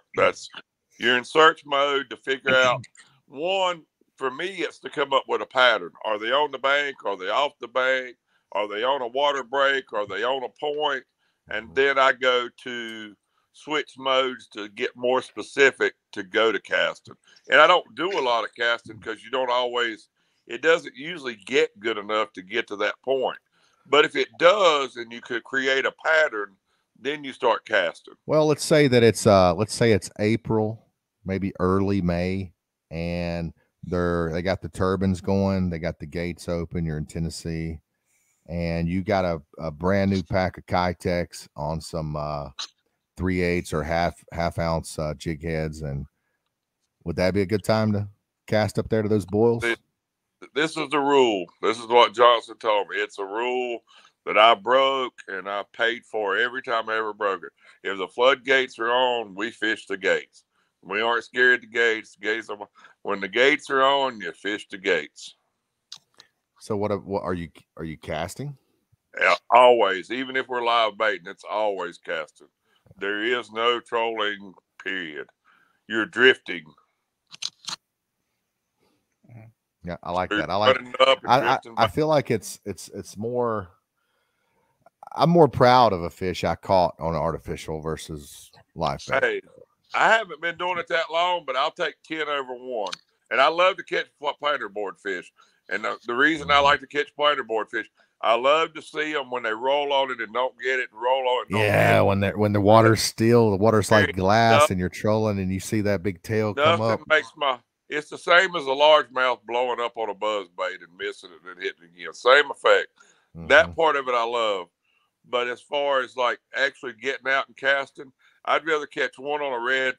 You're in search mode to figure out, one, for me, it's to come up with a pattern. Are they on the bank? Are they off the bank? Are they on a water break? Are they on a point? And then I go to switch modes to get more specific to go to casting. And I don't do a lot of casting because it doesn't usually get good enough to get to that point. But if it does, and you could create a pattern, then you start casting. Well, let's say that it's April, maybe early May, and they got the turbines going, they got the gates open, you're in Tennessee, and you got a brand new pack of Kitex on some 3/8 or half ounce jig heads. And would that be a good time to cast up there to those boils? This is the rule. This is what Johnson told me. It's a rule that I broke and I paid for every time I ever broke it. If the floodgates are on, we fish the gates. We aren't scared of the gates. When the gates are on, you fish the gates. So what are you casting? Yeah, always. Even if we're live baiting, it's always casting. There is no trolling, period. You're drifting. Yeah, I like that. I feel like it's more. I'm more proud of a fish I caught on artificial versus live bait. Hey, I haven't been doing it that long, but I'll take 10 over 1. And I love to catch planer board fish. And the reason I like to catch planer board fish, I love to see them when they roll on it and don't get it, and roll on it. Yeah, when the water's still, the water's like glass, and you're trolling, and you see that big tail come up. It's the same as a largemouth blowing up on a buzz bait and missing it and hitting it again. Same effect. Mm-hmm. That part of it I love. But as far as like actually getting out and casting, I'd rather catch 1 on a red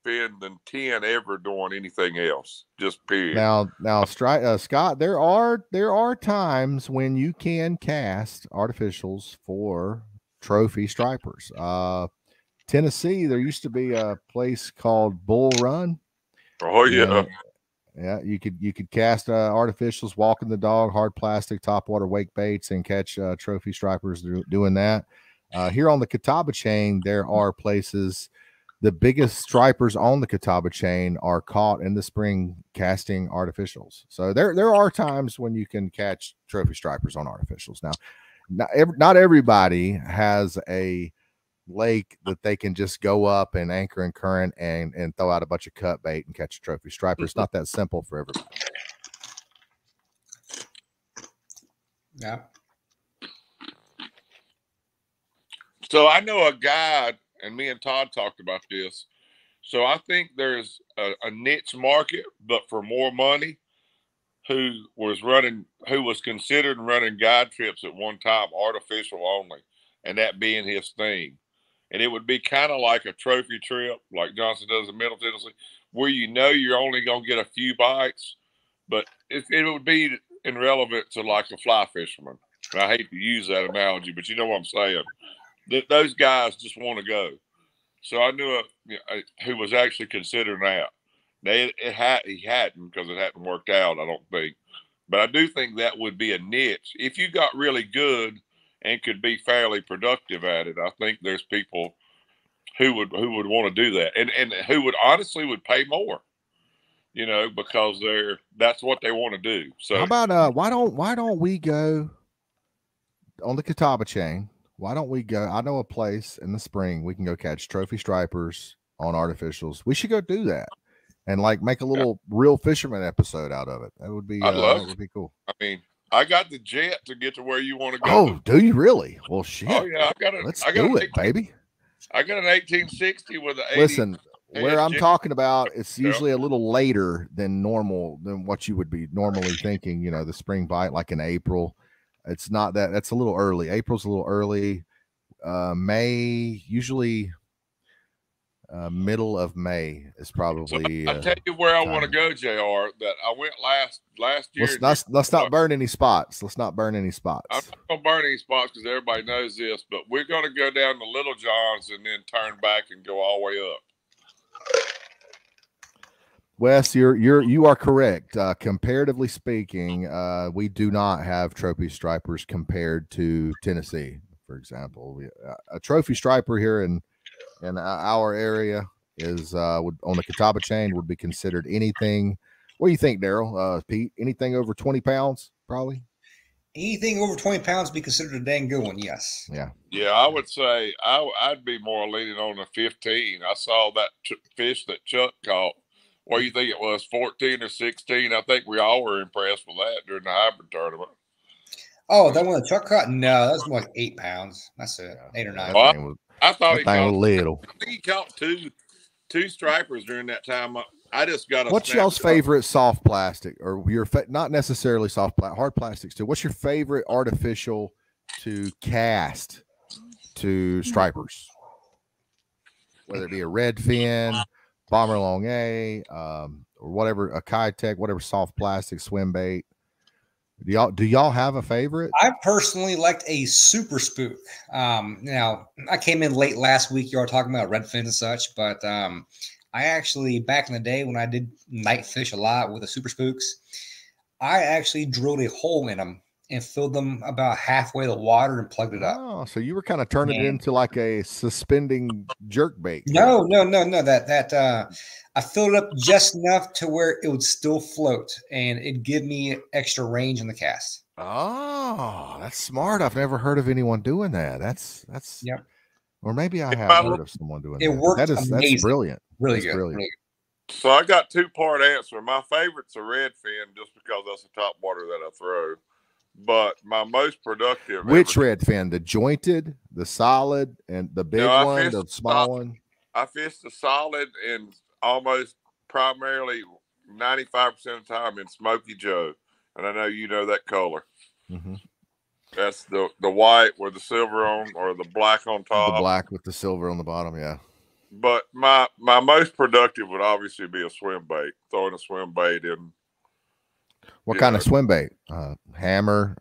fin than 10 ever doing anything else. Just period. Now, Scott, there are times when you can cast artificials for trophy stripers. Tennessee, there used to be a place called Bull Run. Oh yeah. Yeah, you could cast artificials, walking the dog, hard plastic, topwater wake baits, and catch trophy stripers doing that. Here on the Catawba chain, there are places. The biggest stripers on the Catawba chain are caught in the spring casting artificials. So there are times when you can catch trophy stripers on artificials. Now, not everybody has a lake that they can just go up and anchor in current and throw out a bunch of cut bait and catch a trophy striper. It's not that simple for everybody. Yeah. So I know a guy, and me and Todd talked about this. So I think there's a niche market, but for more money, who was considered running guide trips at one time, artificial only, and that being his thing. And it would be kind of like a trophy trip, like Johnson does in Middle Tennessee, where you're only going to get a few bites, but it would be irrelevant to like a fly fisherman. And I hate to use that analogy, but you know what I'm saying. Those guys just want to go. So I knew who was actually considering that. He hadn't, because it hadn't worked out, I don't think. But I do think that would be a niche. If you got really good and could be fairly productive at it, I think there's people who would want to do that, and who would honestly would pay more, because that's what they want to do. So how about why don't we go on the Catawba chain? Why don't we go? I know a place in the spring we can go catch trophy stripers on artificials. We should go do that and like make a little real fisherman episode out of it. That would be that would be cool. I mean, I got the jet to get to where you want to go. Oh, do you really? Well, shit. Oh yeah, Let's do it, baby. I got an 1860 with an 80. Listen, where I'm talking about, it's usually a little later than normal, than what you would be normally thinking. The spring bite, like in April. It's not that. That's a little early. April's a little early. May, usually middle of May is probably. So I'll tell you where I want to go, JR. That I went last year. Let's not burn any spots. Let's not burn any spots. I'm not going to burn any spots because everybody knows this, but we're going to go down to Little John's and then turn back and go all the way up. Wes, you are correct. Comparatively speaking, we do not have trophy stripers compared to Tennessee, for example. A trophy striper here in our area is on the Catawba chain would be considered anything. What do you think, Daryl? Pete, anything over 20 pounds, probably? Anything over 20 pounds be considered a dang good one, yes. Yeah, I would say I'd be more leaning on the 15. I saw that fish that Chuck caught. What do you think it was, 14 or 16? I think we all were impressed with that during the hybrid tournament. Oh, that one that Chuck caught? No, that's more like 8 pounds. That's it, 8 or 9. Well, I thought he caught little. I think he caught two stripers during that time. I just got. What's y'all's favorite soft plastic, or your not necessarily soft plastic, hard plastics too? What's your favorite artificial to cast to stripers? Whether it be a redfin, Bomber Long A, or whatever, a Kitech, whatever soft plastic swim bait. Do y'all have a favorite? I personally liked a super spook. Now I came in late last week. You were talking about redfin and such, but I actually, back in the day when I did night fish a lot with the super spooks, I actually drilled a hole in them and filled them about halfway the water and plugged it up. Oh, so you were kind of turning it into like a suspending jerk bait. No. I filled it up just enough to where it would still float and it'd give me extra range in the cast. Oh, that's smart. I've never heard of anyone doing that. That's yep. Or maybe I have heard of someone doing that. It worked. That's brilliant. Really that's good. Brilliant. Really good. So I got 2-part answer. My favorite's a redfin just because that's the top water that I throw. But my most productive. Which redfin? The jointed, the solid, and the big one, the small one? I fished the solid and almost primarily 95% of the time in Smoky Joe. And I know you know that color. Mm-hmm. That's the white with the silver on, or the black on top. The black with the silver on the bottom, yeah. But my most productive would obviously be a swim bait, throwing a swim bait in. What kind of swim bait? Hammer,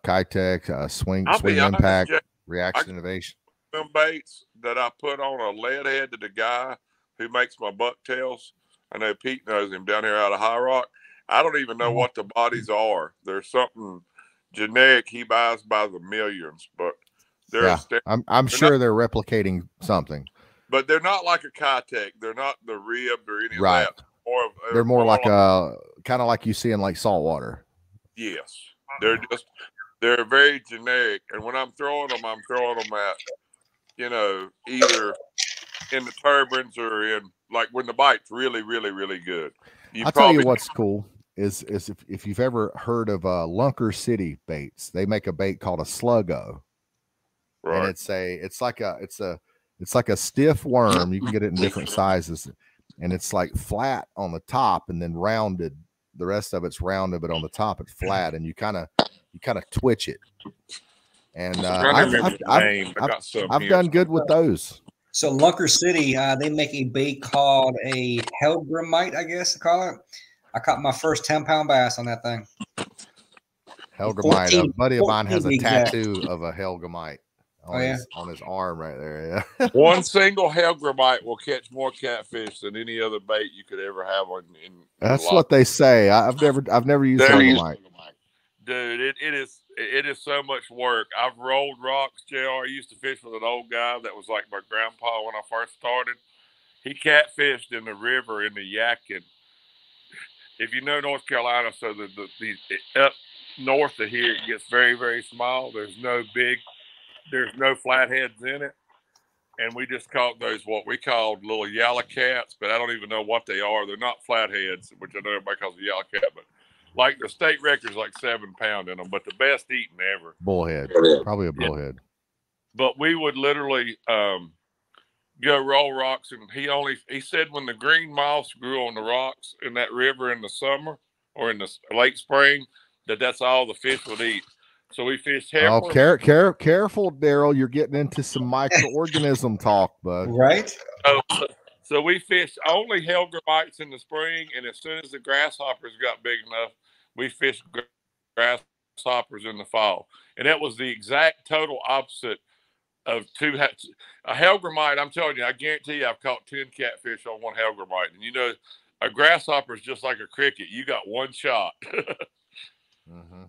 Kitech, swing impact, reaction innovation. Swim baits that I put on a lead head to the guy who makes my bucktails, I know Pete knows him down here out of High Rock. I don't even know what the bodies are. There's something generic he buys by the millions, but they're I'm sure they're replicating something. But they're not like a Kitech. They're not the ribbed or any of that. They're more like a kind of like you see in like saltwater. Yes, they're very generic. And when I'm throwing them at, you know, either in the turbines or in like when the bite's really, really, really good. I'll tell you what's cool is if you've ever heard of Lunker City baits, they make a bait called a sluggo. Right. And it's like a stiff worm. You can get it in different sizes, and it's like flat on the top and then rounded. The rest of it's rounded, but on the top it's flat, and you kind of twitch it. And I've done good with those. So Lunker City, they make a bait called a Hellgrammite, I guess they call it. I caught my first 10-pound bass on that thing. Hellgrammite. A buddy of mine has a tattoo of a Hellgrammite on his arm right there. Yeah. One single Hellgrammite will catch more catfish than any other bait you could ever have That's what they say. I've never used Hellgrammite. Dude, it is so much work. I've rolled rocks, JR. I used to fish with an old guy that was like my grandpa when I first started. He catfished in the river in the Yadkin. If you know North Carolina, so the up north of here, it gets very, very small. There's no flatheads in it. And we just caught those what we called little yellow cats, but I don't even know what they are. They're not flatheads, which I know everybody calls a yellow cat, but like the state record's like 7 pound in them, but the best eating ever. Bullhead. Probably a bullhead. But we would literally go roll rocks, and he said when the green moss grew on the rocks in that river in the summer or in the late spring, that's all the fish would eat. So we fished careful, Daryl. You're getting into some microorganism talk, bud. Right? So we fished only Hellgrammites in the spring, and as soon as the grasshoppers got big enough, we fished grasshoppers in the fall. And that was the exact total opposite of a Hellgrammite. I'm telling you, I guarantee you I've caught 10 catfish on one Hellgrammite. And you know, a grasshopper is just like a cricket. You got one shot. Mm-hmm.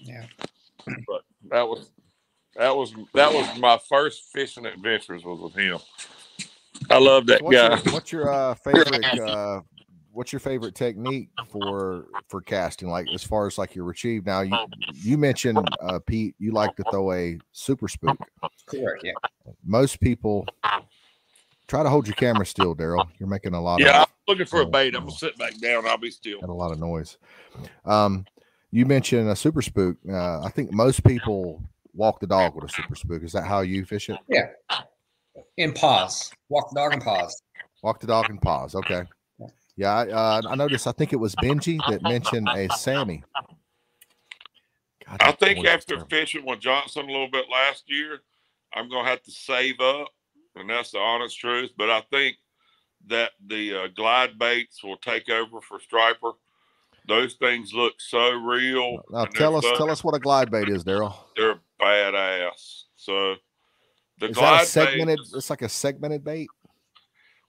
Yeah. But that was my first fishing adventures was with him. I love that guy. What's your favorite technique for casting? Like as far as like your retrieve. Now you mentioned Pete, you like to throw a super spook. Correct. Yeah. Most people try to hold your camera still, Daryl. You're making a lot of. Yeah, I'm looking for a bait. I'm gonna sit back down. I'll be still. Had a lot of noise. You mentioned a super spook. I think most people walk the dog with a super spook. Is that how you fish it? Yeah. In pause. Walk the dog and pause. Walk the dog and pause. Okay. Yeah, I noticed. I think it was Benji that mentioned a Sammy. God, I think after fishing with Johnson a little bit last year, I'm gonna have to save up, and that's the honest truth. But I think that the glide baits will take over for striper. Those things look so real. Now tell us what a glide bait is, Daryl. They're badass. So the is glide that a segmented? baits, it's like a segmented bait.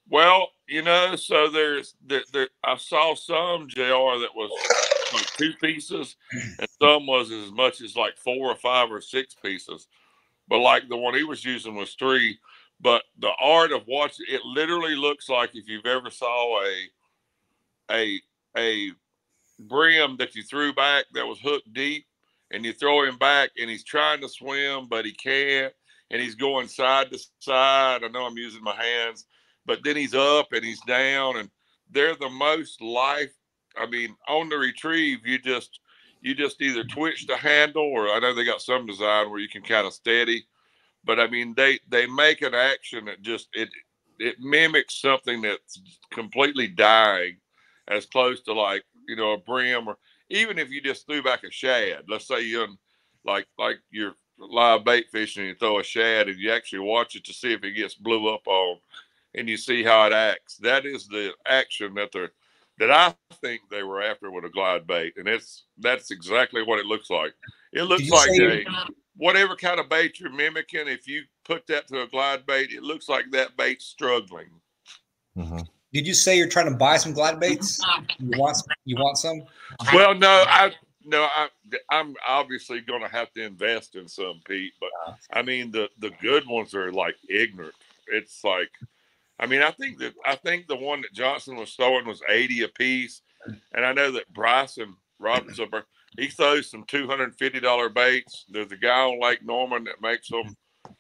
Well, you know, so there's I saw some JR that was like 2 pieces, and some was as much as like 4 or 5 or 6 pieces. But like the one he was using was 3. But the art of watching it literally looks like if you've ever saw a brim that you threw back that was hooked deep, and you throw him back and he's trying to swim but he can't, and he's going side to side. I know I'm using my hands, but then he's up and he's down, and they're the most life. I mean, on the retrieve, you just either twitch the handle, or I know they got some design where you can kind of steady, but I mean they make an action that just it mimics something that's completely dying, as close to like, you know, a brim, or even if you just threw back a shad. Let's say you're like you're live bait fishing and you throw a shad and you actually watch it to see if it gets blew up on, and you see how it acts. That is the action that I think they were after with a glide bait, and that's exactly what it looks like. It looks like whatever kind of bait you're mimicking. If you put that to a glide bait, it looks like that bait's struggling. Mm-hmm. Did you say you're trying to buy some glide baits? You want some? Well, I'm obviously going to have to invest in some, Pete. But I mean, the good ones are like ignorant. It's like, I mean, I think the one that Johnson was throwing was 80 a piece, and I know that Bryson Robinson, he throws some $250 baits. There's a guy on Lake Norman that makes them.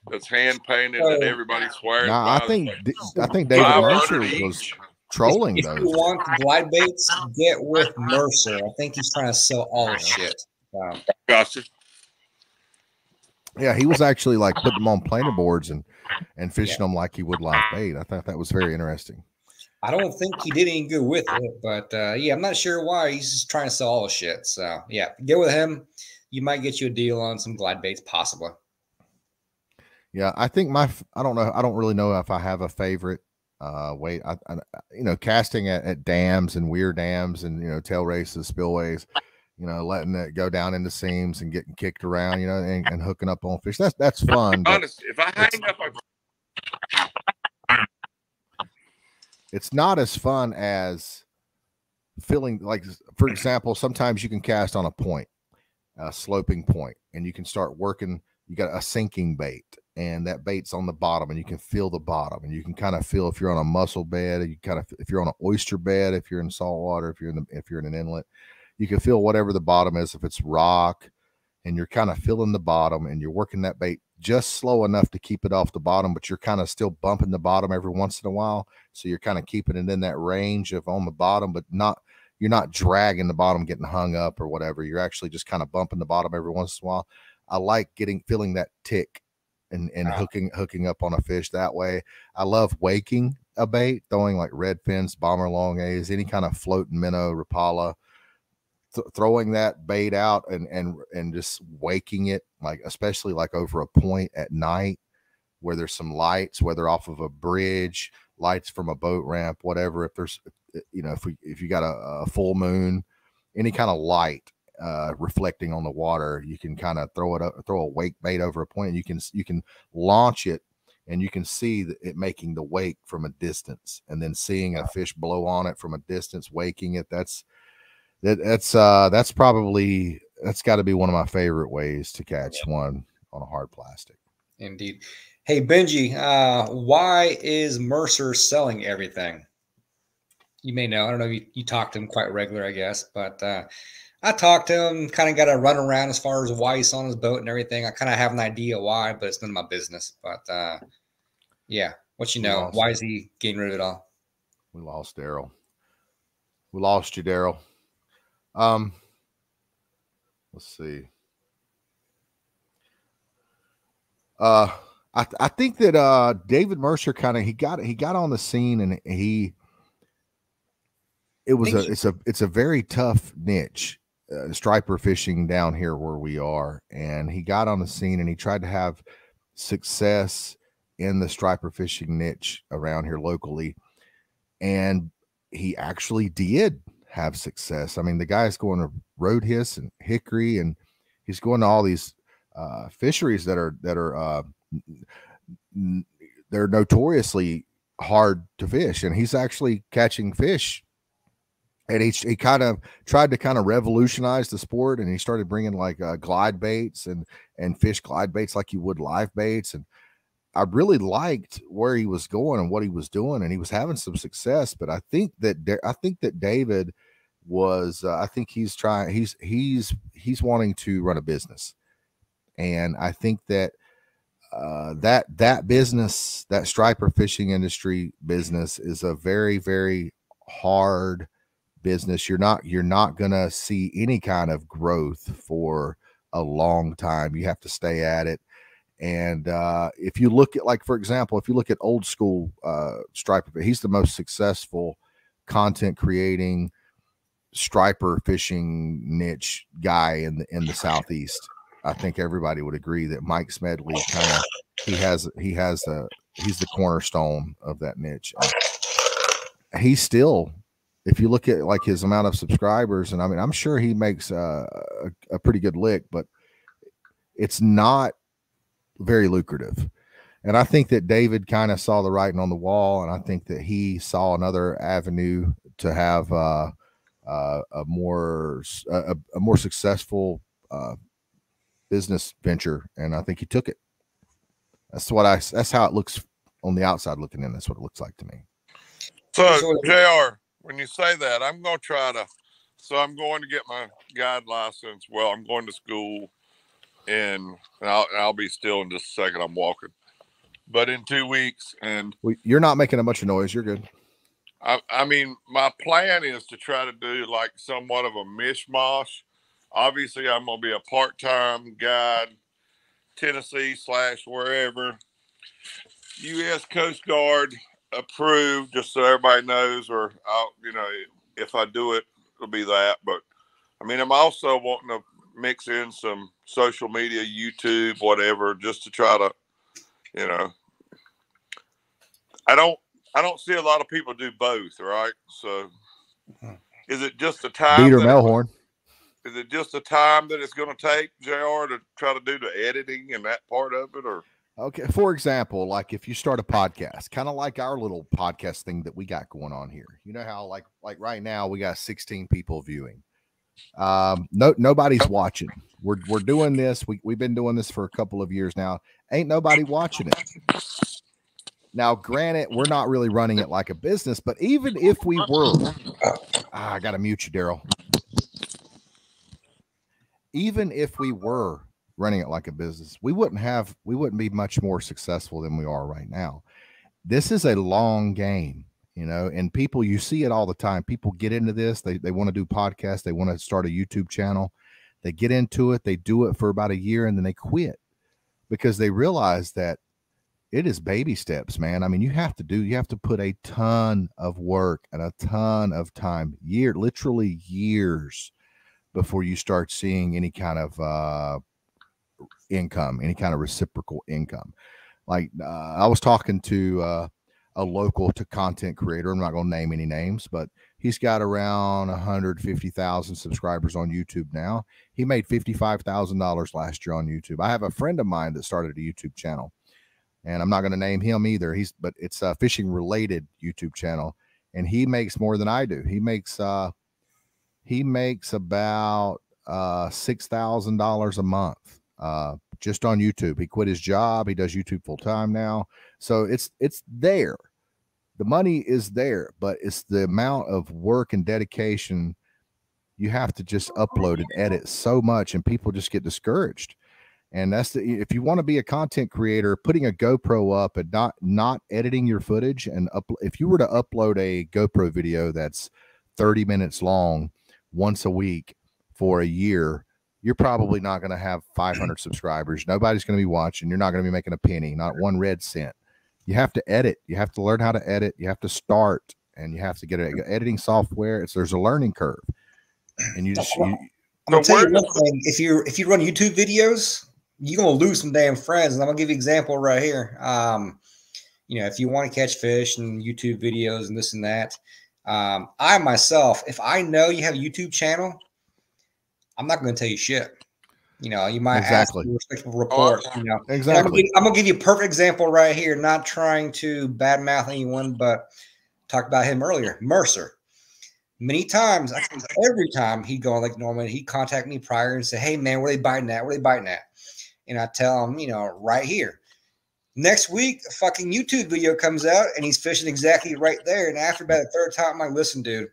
That's hand painted that everybody swears by. I think David Mercer was trolling if those. you want glide baits, get with Mercer. I think he's trying to sell all the shit. Gotcha. Yeah, he was actually like putting them on planer boards and fishing them like he would live bait. I thought that was very interesting. I don't think he did any good with it, but yeah, I'm not sure why. He's just trying to sell all the shit. So yeah, get with him. You might get you a deal on some glide baits, possibly. Yeah, I think I don't know. I don't really know if I have a favorite weight. I casting at dams and weir dams and tail races, spillways, letting it go down into seams and getting kicked around, and hooking up on fish. That's fun. Honestly, if I hang up it's not as fun as feeling like, for example, sometimes you can cast on a point, a sloping point, and you can start working. You got a sinking bait, and that bait's on the bottom, and you can feel the bottom, and you can kind of feel if you're on a mussel bed, if you're on an oyster bed, if you're in salt water, if you're in an inlet, you can feel whatever the bottom is. If it's rock, and you're kind of feeling the bottom, and you're working that bait just slow enough to keep it off the bottom, but you're kind of still bumping the bottom every once in a while. So you're kind of keeping it in that range of on the bottom, but you're not dragging the bottom, getting hung up or whatever. You're actually just kind of bumping the bottom every once in a while. I like feeling that tick and hooking up on a fish that way. I love waking a bait, throwing like red fins, bomber long A's, any kind of floating minnow, Rapala, throwing that bait out and just waking it, like especially like over a point at night where there's some lights, whether off of a bridge, lights from a boat ramp, whatever. If there's if you got a full moon, any kind of light reflecting on the water, you can kind of throw a wake bait over a point, and you can launch it, and you can see it making the wake from a distance, and then seeing a fish blow on it from a distance, waking it. That's got to be one of my favorite ways to catch one on a hard plastic. Indeed. Hey, Benji, why is Mercer selling everything? You may know. I don't know if you talk to him quite regular, I guess, but I talked to him, kind of got a run around as far as why he's on his boat and everything. I kind of have an idea why, but it's none of my business. But yeah, why is he getting rid of it all? We lost Daryl. We lost you, Daryl. Let's see. I think that David Mercer he got on the scene, and it's a very tough niche, striper fishing down here where we are, and he got on the scene and he tried to have success in the striper fishing niche around here locally, and he actually did have success. I mean, the guy's going to Road Hiss and Hickory, and he's going to all these fisheries that are they're notoriously hard to fish, and he's actually catching fish. And he kind of tried to kind of revolutionize the sport, and he started bringing like glide baits and fish glide baits like you would live baits. And I really liked where he was going and what he was doing, and he was having some success. But I think that David was I think he's wanting to run a business, and I think that that business, that striper fishing industry business, is a very, very hard business. You're not gonna see any kind of growth for a long time. You have to stay at it. And if you look at, like, for example, if you look at old school striper, he's the most successful content creating striper fishing niche guy in the Southeast. I think everybody would agree that Mike Smedley he's the cornerstone of that niche. He's still, if you look at like his amount of subscribers, and I mean, I'm sure he makes a pretty good lick, but it's not very lucrative. And I think that David kind of saw the writing on the wall, and I think that he saw another avenue to have a more successful business venture, and I think he took it. That's how it looks on the outside looking in. That's what it looks like to me. So, JR, when you say that, I'm going to get my guide license. Well, I'm going to school, and I'll be still in just a second. I'm walking. But in 2 weeks, and you're not making a bunch of noise. You're good. I mean, my plan is to try to do like somewhat of a mishmash. Obviously, I'm going to be a part-time guide, Tennessee / wherever. U.S. Coast Guard approved, just so everybody knows, or if I do it, it'll be that. But I mean, I'm also wanting to mix in some social media, YouTube, whatever, just to try to, I don't see a lot of people do both, right? So is it just the time? Dieter Melhorn. Is it just the time that it's going to take, JR, to try to do the editing and that part of it, or? Okay. For example, like if you start a podcast, kind of like our little podcast thing that we got going on here, you know how like right now we got 16 people viewing. Nobody's watching. We're doing this. We've been doing this for a couple of years now. Ain't nobody watching it. Now, granted, we're not really running it like a business, but even if we were, I got to mute you, Daryl. Even if we were running it like a business, we wouldn't be much more successful than we are right now. This is a long game, and people, you see it all the time. People get into this. They want to do podcasts. They want to start a YouTube channel. They get into it. They do it for about a year and then they quit because they realize that it is baby steps, man. I mean, you have to put a ton of work and a ton of time, literally years before you start seeing any kind of income, any kind of reciprocal income. Like I was talking to a local content creator. I'm not going to name any names, but he's got around 150,000 subscribers on YouTube now. He made $55,000 last year on YouTube. I have a friend of mine that started a YouTube channel, and I'm not going to name him either. But it's a fishing related YouTube channel, and he makes more than I do. He makes about $6,000 a month just on YouTube. He quit his job. He does YouTube full time now. So it's there. The money is there, but it's the amount of work and dedication. You have to just upload and edit so much, and people just get discouraged. And that's if you want to be a content creator, putting a GoPro up and not editing your footage, and if you were to upload a GoPro video that's 30 minutes long once a week for a year, you're probably not going to have 500 subscribers. Nobody's going to be watching. You're not going to be making a penny, not 1 red cent. You have to edit. You have to learn how to edit. You have to start, and you have to get an editing software. There's a learning curve, and I'm gonna tell you one thing. If you run YouTube videos, you're gonna lose some damn friends. And I'm gonna give you an example right here. If you want to catch fish and YouTube videos and this and that, I myself, if I know you have a YouTube channel, I'm not going to tell you shit. You might ask for a respectable report. Exactly. I'm going to give you a perfect example right here. Not trying to badmouth anyone, but talked about him earlier. Mercer. Many times, every time he'd go on Lake Norman, he'd contact me prior and say, "Hey man, where are they biting at? Where are they biting at?" And I tell him, right here. Next week, a fucking YouTube video comes out and he's fishing exactly right there. And after about the third time, I'm like, "Listen, dude,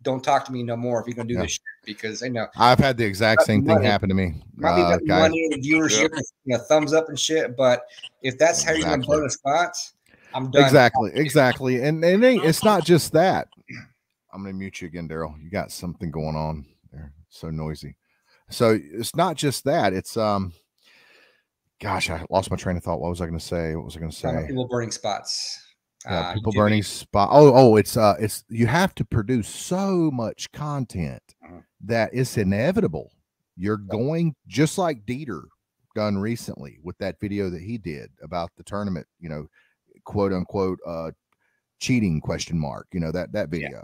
don't talk to me no more if you're gonna do this shit," because I've had the exact same thing happen to me. Might be about money and viewership, thumbs up and shit. But if that's how you're gonna blow the spots, I'm done. Exactly. And it's not just that. I'm gonna mute you again, Daryl. You got something going on there. So noisy. So it's not just that. It's gosh, I lost my train of thought. What was I gonna say? People burning spots. People burning spot. Oh, it's you have to produce so much content that it's inevitable. You're going, just like Dieter done recently with that video that he did about the tournament, quote unquote, cheating ? That video. Yeah.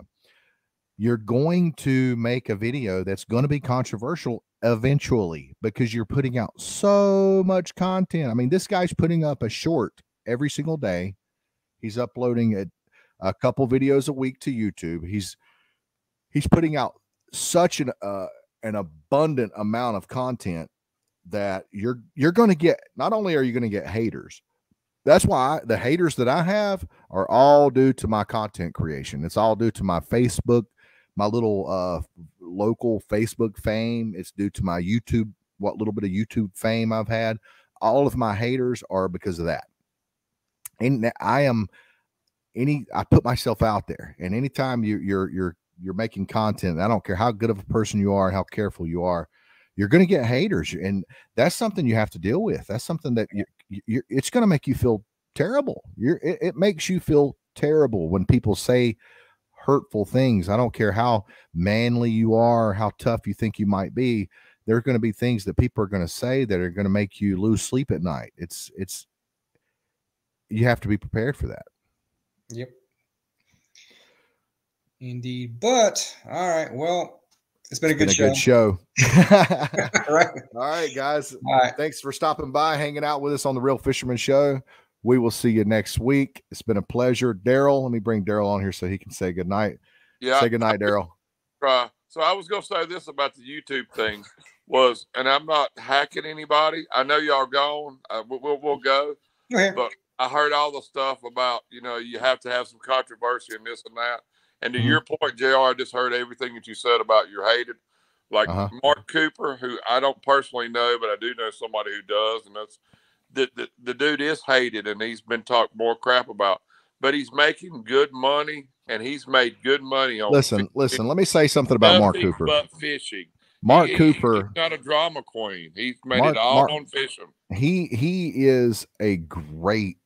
You're going to make a video that's going to be controversial eventually because you're putting out so much content. I mean, this guy's putting up a short every single day. He's uploading a couple videos a week to YouTube. He's putting out such an abundant amount of content that you're going to get. Not only are you going to get haters, that's why the haters that I have are all due to my content creation. It's all due to my Facebook, my little local Facebook fame. It's due to my YouTube, what little bit of YouTube fame I've had. All of my haters are because of that. And I put myself out there, and anytime you're making content, I don't care how good of a person you are, how careful you are, you're going to get haters, and that's something you have to deal with. That's something that it's going to make you feel terrible. It makes you feel terrible when people say hurtful things. I don't care how manly you are, how tough you think you might be. There's going to be things that people are going to say that are going to make you lose sleep at night. You have to be prepared for that. Yep. Indeed. But all right. Well, it's been a good show. Right. All right, guys. All right. Thanks for stopping by, hanging out with us on the Real Fisherman Show. We will see you next week. It's been a pleasure. Daryl, let me bring Daryl on here so he can say good night. Yeah. Say good night, Daryl. So I was going to say this about the YouTube thing was, and I'm not hacking anybody. I know y'all gone. We'll go. Okay. But I heard all the stuff about, you have to have some controversy and this and that. And to your point, JR, I just heard everything that you said about you're hated. Like Mark Cooper, who I don't personally know, but I do know somebody who does. And that's the dude is hated, and he's been talked more crap about. But he's making good money, and he's made good money on Listen, let me say something about Mark Cooper. But fishing. Mark Cooper. He's not a drama queen. He's made it all on fishing. He is a great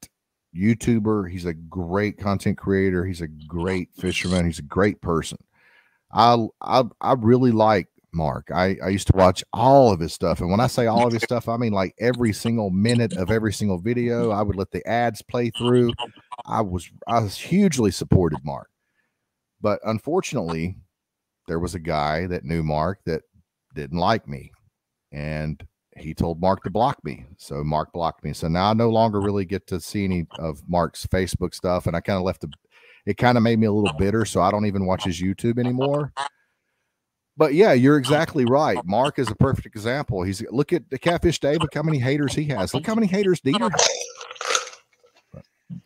YouTuber. He's a great content creator. He's a great fisherman. He's a great person. I really like Mark. I used to watch all of his stuff. And when I say all of his stuff, I mean like every single minute of every single video. I would let the ads play through. I was hugely supported Mark. But unfortunately, there was a guy that knew Mark that didn't like me. And he told Mark to block me. So Mark blocked me. So now I no longer really get to see any of Mark's Facebook stuff. And I kind of it kind of made me a little bitter. So I don't even watch his YouTube anymore. But yeah, you're exactly right. Mark is a perfect example. Look at the Catfish Dave. Look how many haters he has. Look how many haters Dieter has.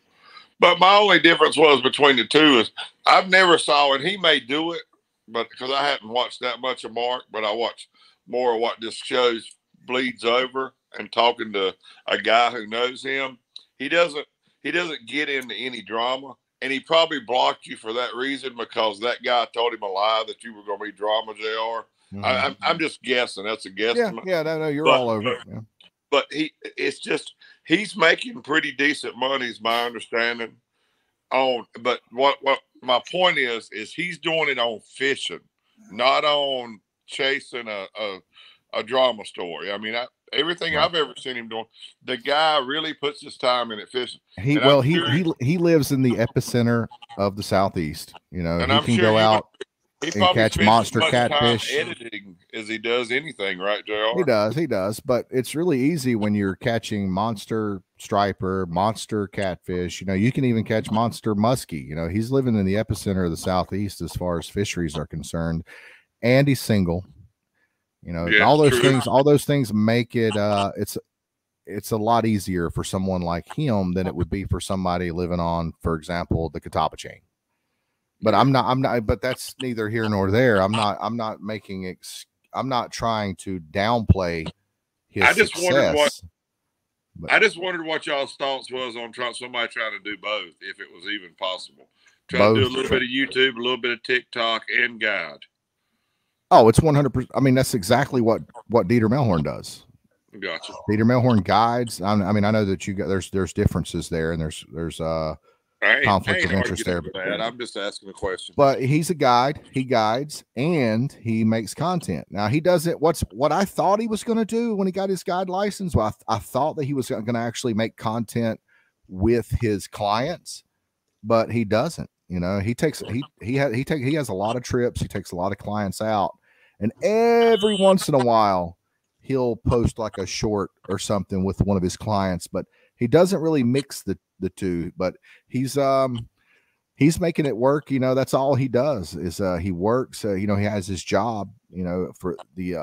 But my only difference was between the two is I've never saw, and he may do it, but because I hadn't watched that much of Mark, but I watched more of what this shows bleeds over and talking to a guy who knows him. He doesn't get into any drama, and he probably blocked you for that reason because that guy told him a lie that you were going to be drama, JR. I'm just guessing. That's a guess. Yeah, no, you're all over it. Yeah. But he's making pretty decent money, is my understanding. But what my point is he's doing it on fishing, not on chasing a drama story. I mean, everything I've ever seen him doing, the guy really puts his time in it fishing. He lives in the epicenter of the Southeast. He can go out and catch monster catfish. Editing as he does anything, right, JR? He does. But it's really easy when you're catching monster striper, monster catfish. You can even catch monster muskie. He's living in the epicenter of the Southeast as far as fisheries are concerned, and he's single. All those things make it it's a lot easier for someone like him than it would be for somebody living on, for example, the Catawba chain. But I'm not, but that's neither here nor there. I'm not trying to downplay his success. I just wondered what y'all's thoughts was on somebody trying to do both, if it was even possible. Trying to do a little bit of YouTube, a little bit of TikTok, and guide. Oh, it's 100%. I mean, that's exactly what Dieter Melhorn does. Gotcha. Dieter Melhorn guides. I mean, I know that there's differences there, and there's conflict of interest there. I'm just asking a question. But he's a guide. He guides and he makes content. Now he does it. What I thought he was going to do when he got his guide license. Well, I thought that he was going to actually make content with his clients, but he doesn't. He has a lot of trips. He takes a lot of clients out, and every once in a while he'll post like a short or something with one of his clients, but he doesn't really mix the two, but he's making it work. You know, that's all he does is he works. You know, he has his job, you know, for the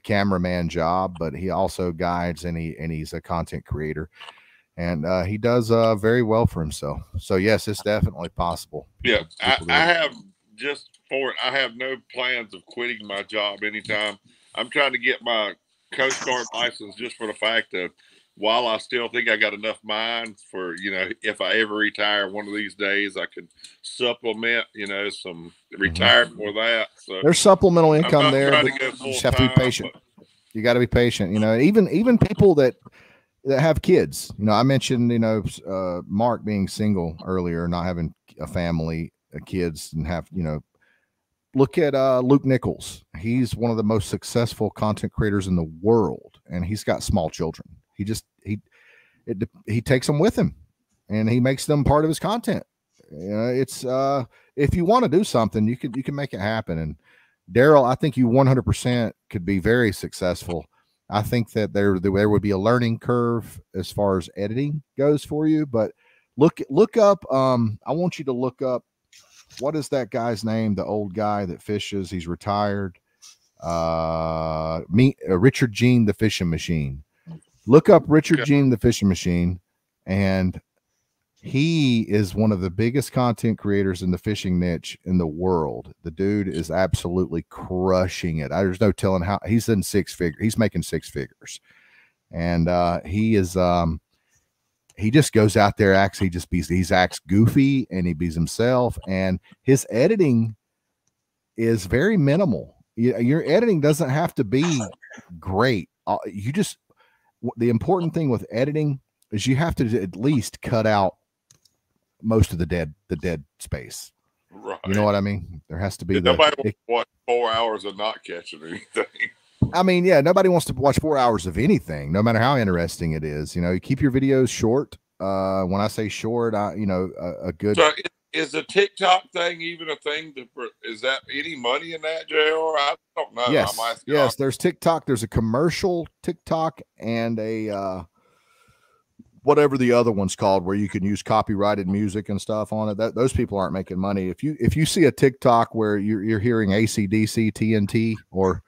cameraman job, but he also guides, and he's a content creator, and he does very well for himself. So yes, it's definitely possible. Yeah, I have just for it. I have no plans of quitting my job anytime. I'm trying to get my Coast Guard license just for the fact that while I still think I got enough mind for, you know, if I ever retire one of these days, I could supplement, you know, some retirement for that. So there's supplemental income there, but you just have to be patient. You got to be patient. You know, even people that have kids, you know, I mentioned, you know, Mark being single earlier, not having a family, kids, and have, you know, look at Luke Nichols. He's one of the most successful content creators in the world, and he's got small children. He takes them with him, and he makes them part of his content. You know, it's if you want to do something, you can make it happen. And Daryl, I think you 100% could be very successful. I think that there would be a learning curve as far as editing goes for you, but look up. I want you to look up, what is that guy's name? The old guy that fishes. He's retired. Richard Gene, the Fishing Machine. Look up Richard Gene, the Fishing Machine, and he is one of the biggest content creators in the fishing niche in the world. The dude is absolutely crushing it. There's no telling how. He's in six figures. He's making six figures, and he is. He just goes out there, acts. He acts goofy, and he bees himself. And his editing is very minimal. Your editing doesn't have to be great. The important thing with editing is you have to at least cut out most of the dead space. Right. You know what I mean? There has to be nobody wants to watch 4 hours of not catching anything. I mean, yeah, nobody wants to watch 4 hours of anything, no matter how interesting it is. You know, you keep your videos short. When I say short, a good. So is the TikTok thing even a thing? Is that any money in that, JR? I don't know. Yes. There's TikTok. There's a commercial TikTok and a whatever the other one's called, where you can use copyrighted music and stuff on it. Those people aren't making money. If you see a TikTok where you're hearing AC/DC, TNT, or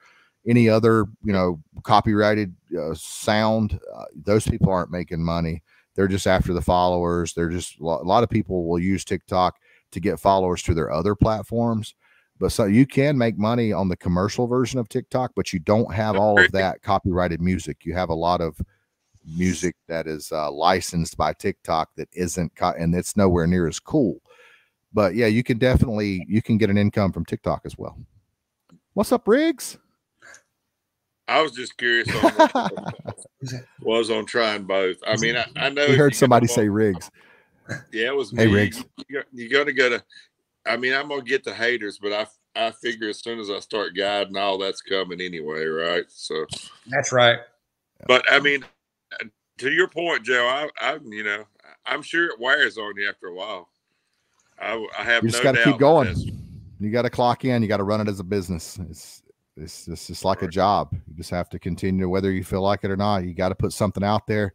any other, you know, copyrighted sound, those people aren't making money. They're just after the followers. They're just, a lot of people will use TikTok to get followers to their other platforms. But so you can make money on the commercial version of TikTok, but you don't have all of that copyrighted music. You have a lot of music that is licensed by TikTok that isn't, and it's nowhere near as cool. But yeah, you can get an income from TikTok as well. What's up, Riggs? I was just curious on trying both. I mean, I know we heard somebody say Riggs. Yeah, it was me. Hey, Riggs. You're gonna go to. I mean, I'm gonna get the haters, but I figure as soon as I start guiding, all that's coming anyway, right? So that's right. But I mean, to your point, Joe, I'm sure it wears on you after a while. I have you just no got to keep going. You got to clock in. You got to run it as a business. It's just like a job. You just have to continue, whether you feel like it or not. You got to put something out there.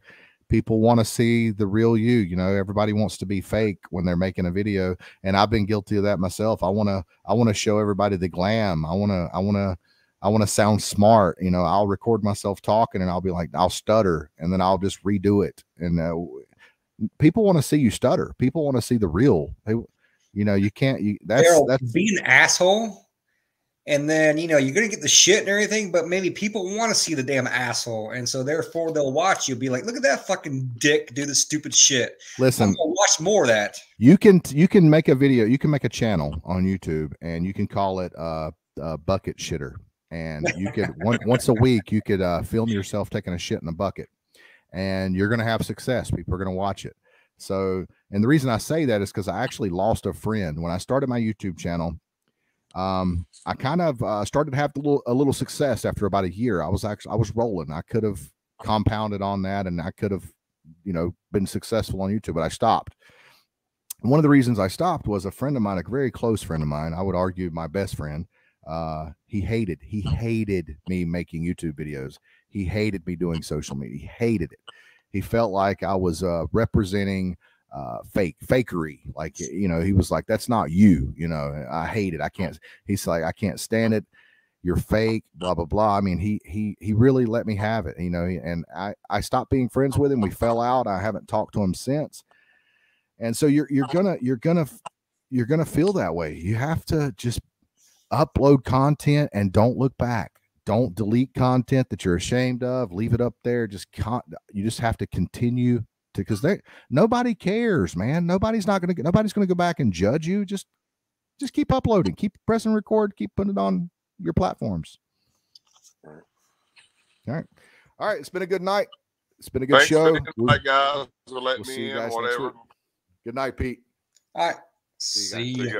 People want to see the real you. You know, everybody wants to be fake when they're making a video, and I've been guilty of that myself. I want to show everybody the glam. I want to sound smart. You know, I'll record myself talking, and I'll be like, I'll stutter, and then I'll just redo it. And people want to see you stutter. People want to see the real. You know, you can't. That's be an asshole. And then, you know, you're going to get the shit and everything, but maybe people want to see the damn asshole. And so therefore they'll watch you, be like, look at that fucking dick do the stupid shit. Listen, I'm gonna watch more of that. You can make a video. You can make a channel on YouTube, and you can call it Bucket Shitter. And you could once a week, you could film yourself taking a shit in a bucket, and you're going to have success. People are going to watch it. So, and the reason I say that is because I actually lost a friend when I started my YouTube channel. I kind of started to have a little success after about a year. I was rolling. I could have compounded on that, and I could have, you know, been successful on YouTube, but I stopped. One of the reasons I stopped was a friend of mine, a very close friend of mine, I would argue my best friend. He hated me making YouTube videos. He hated me doing social media. He hated it. he felt like I was representing fakery. Like, you know, he was like, that's not you. You know, I hate it. I can't. He's like, I can't stand it. You're fake, blah, blah, blah. I mean, he really let me have it, you know, and I stopped being friends with him. We fell out. I haven't talked to him since. And so you're gonna feel that way. You have to just upload content and don't look back. Don't delete content that you're ashamed of. Leave it up there. You just have to continue to, because nobody cares, man. Nobody's going to go back and judge you. Just keep uploading, keep pressing record, keep putting it on your platforms. All right. It's been a good night. It's been a good show. Good night, guys. We'll let see me you in, guys whatever. Good night, Pete. All right. See you guys. See ya.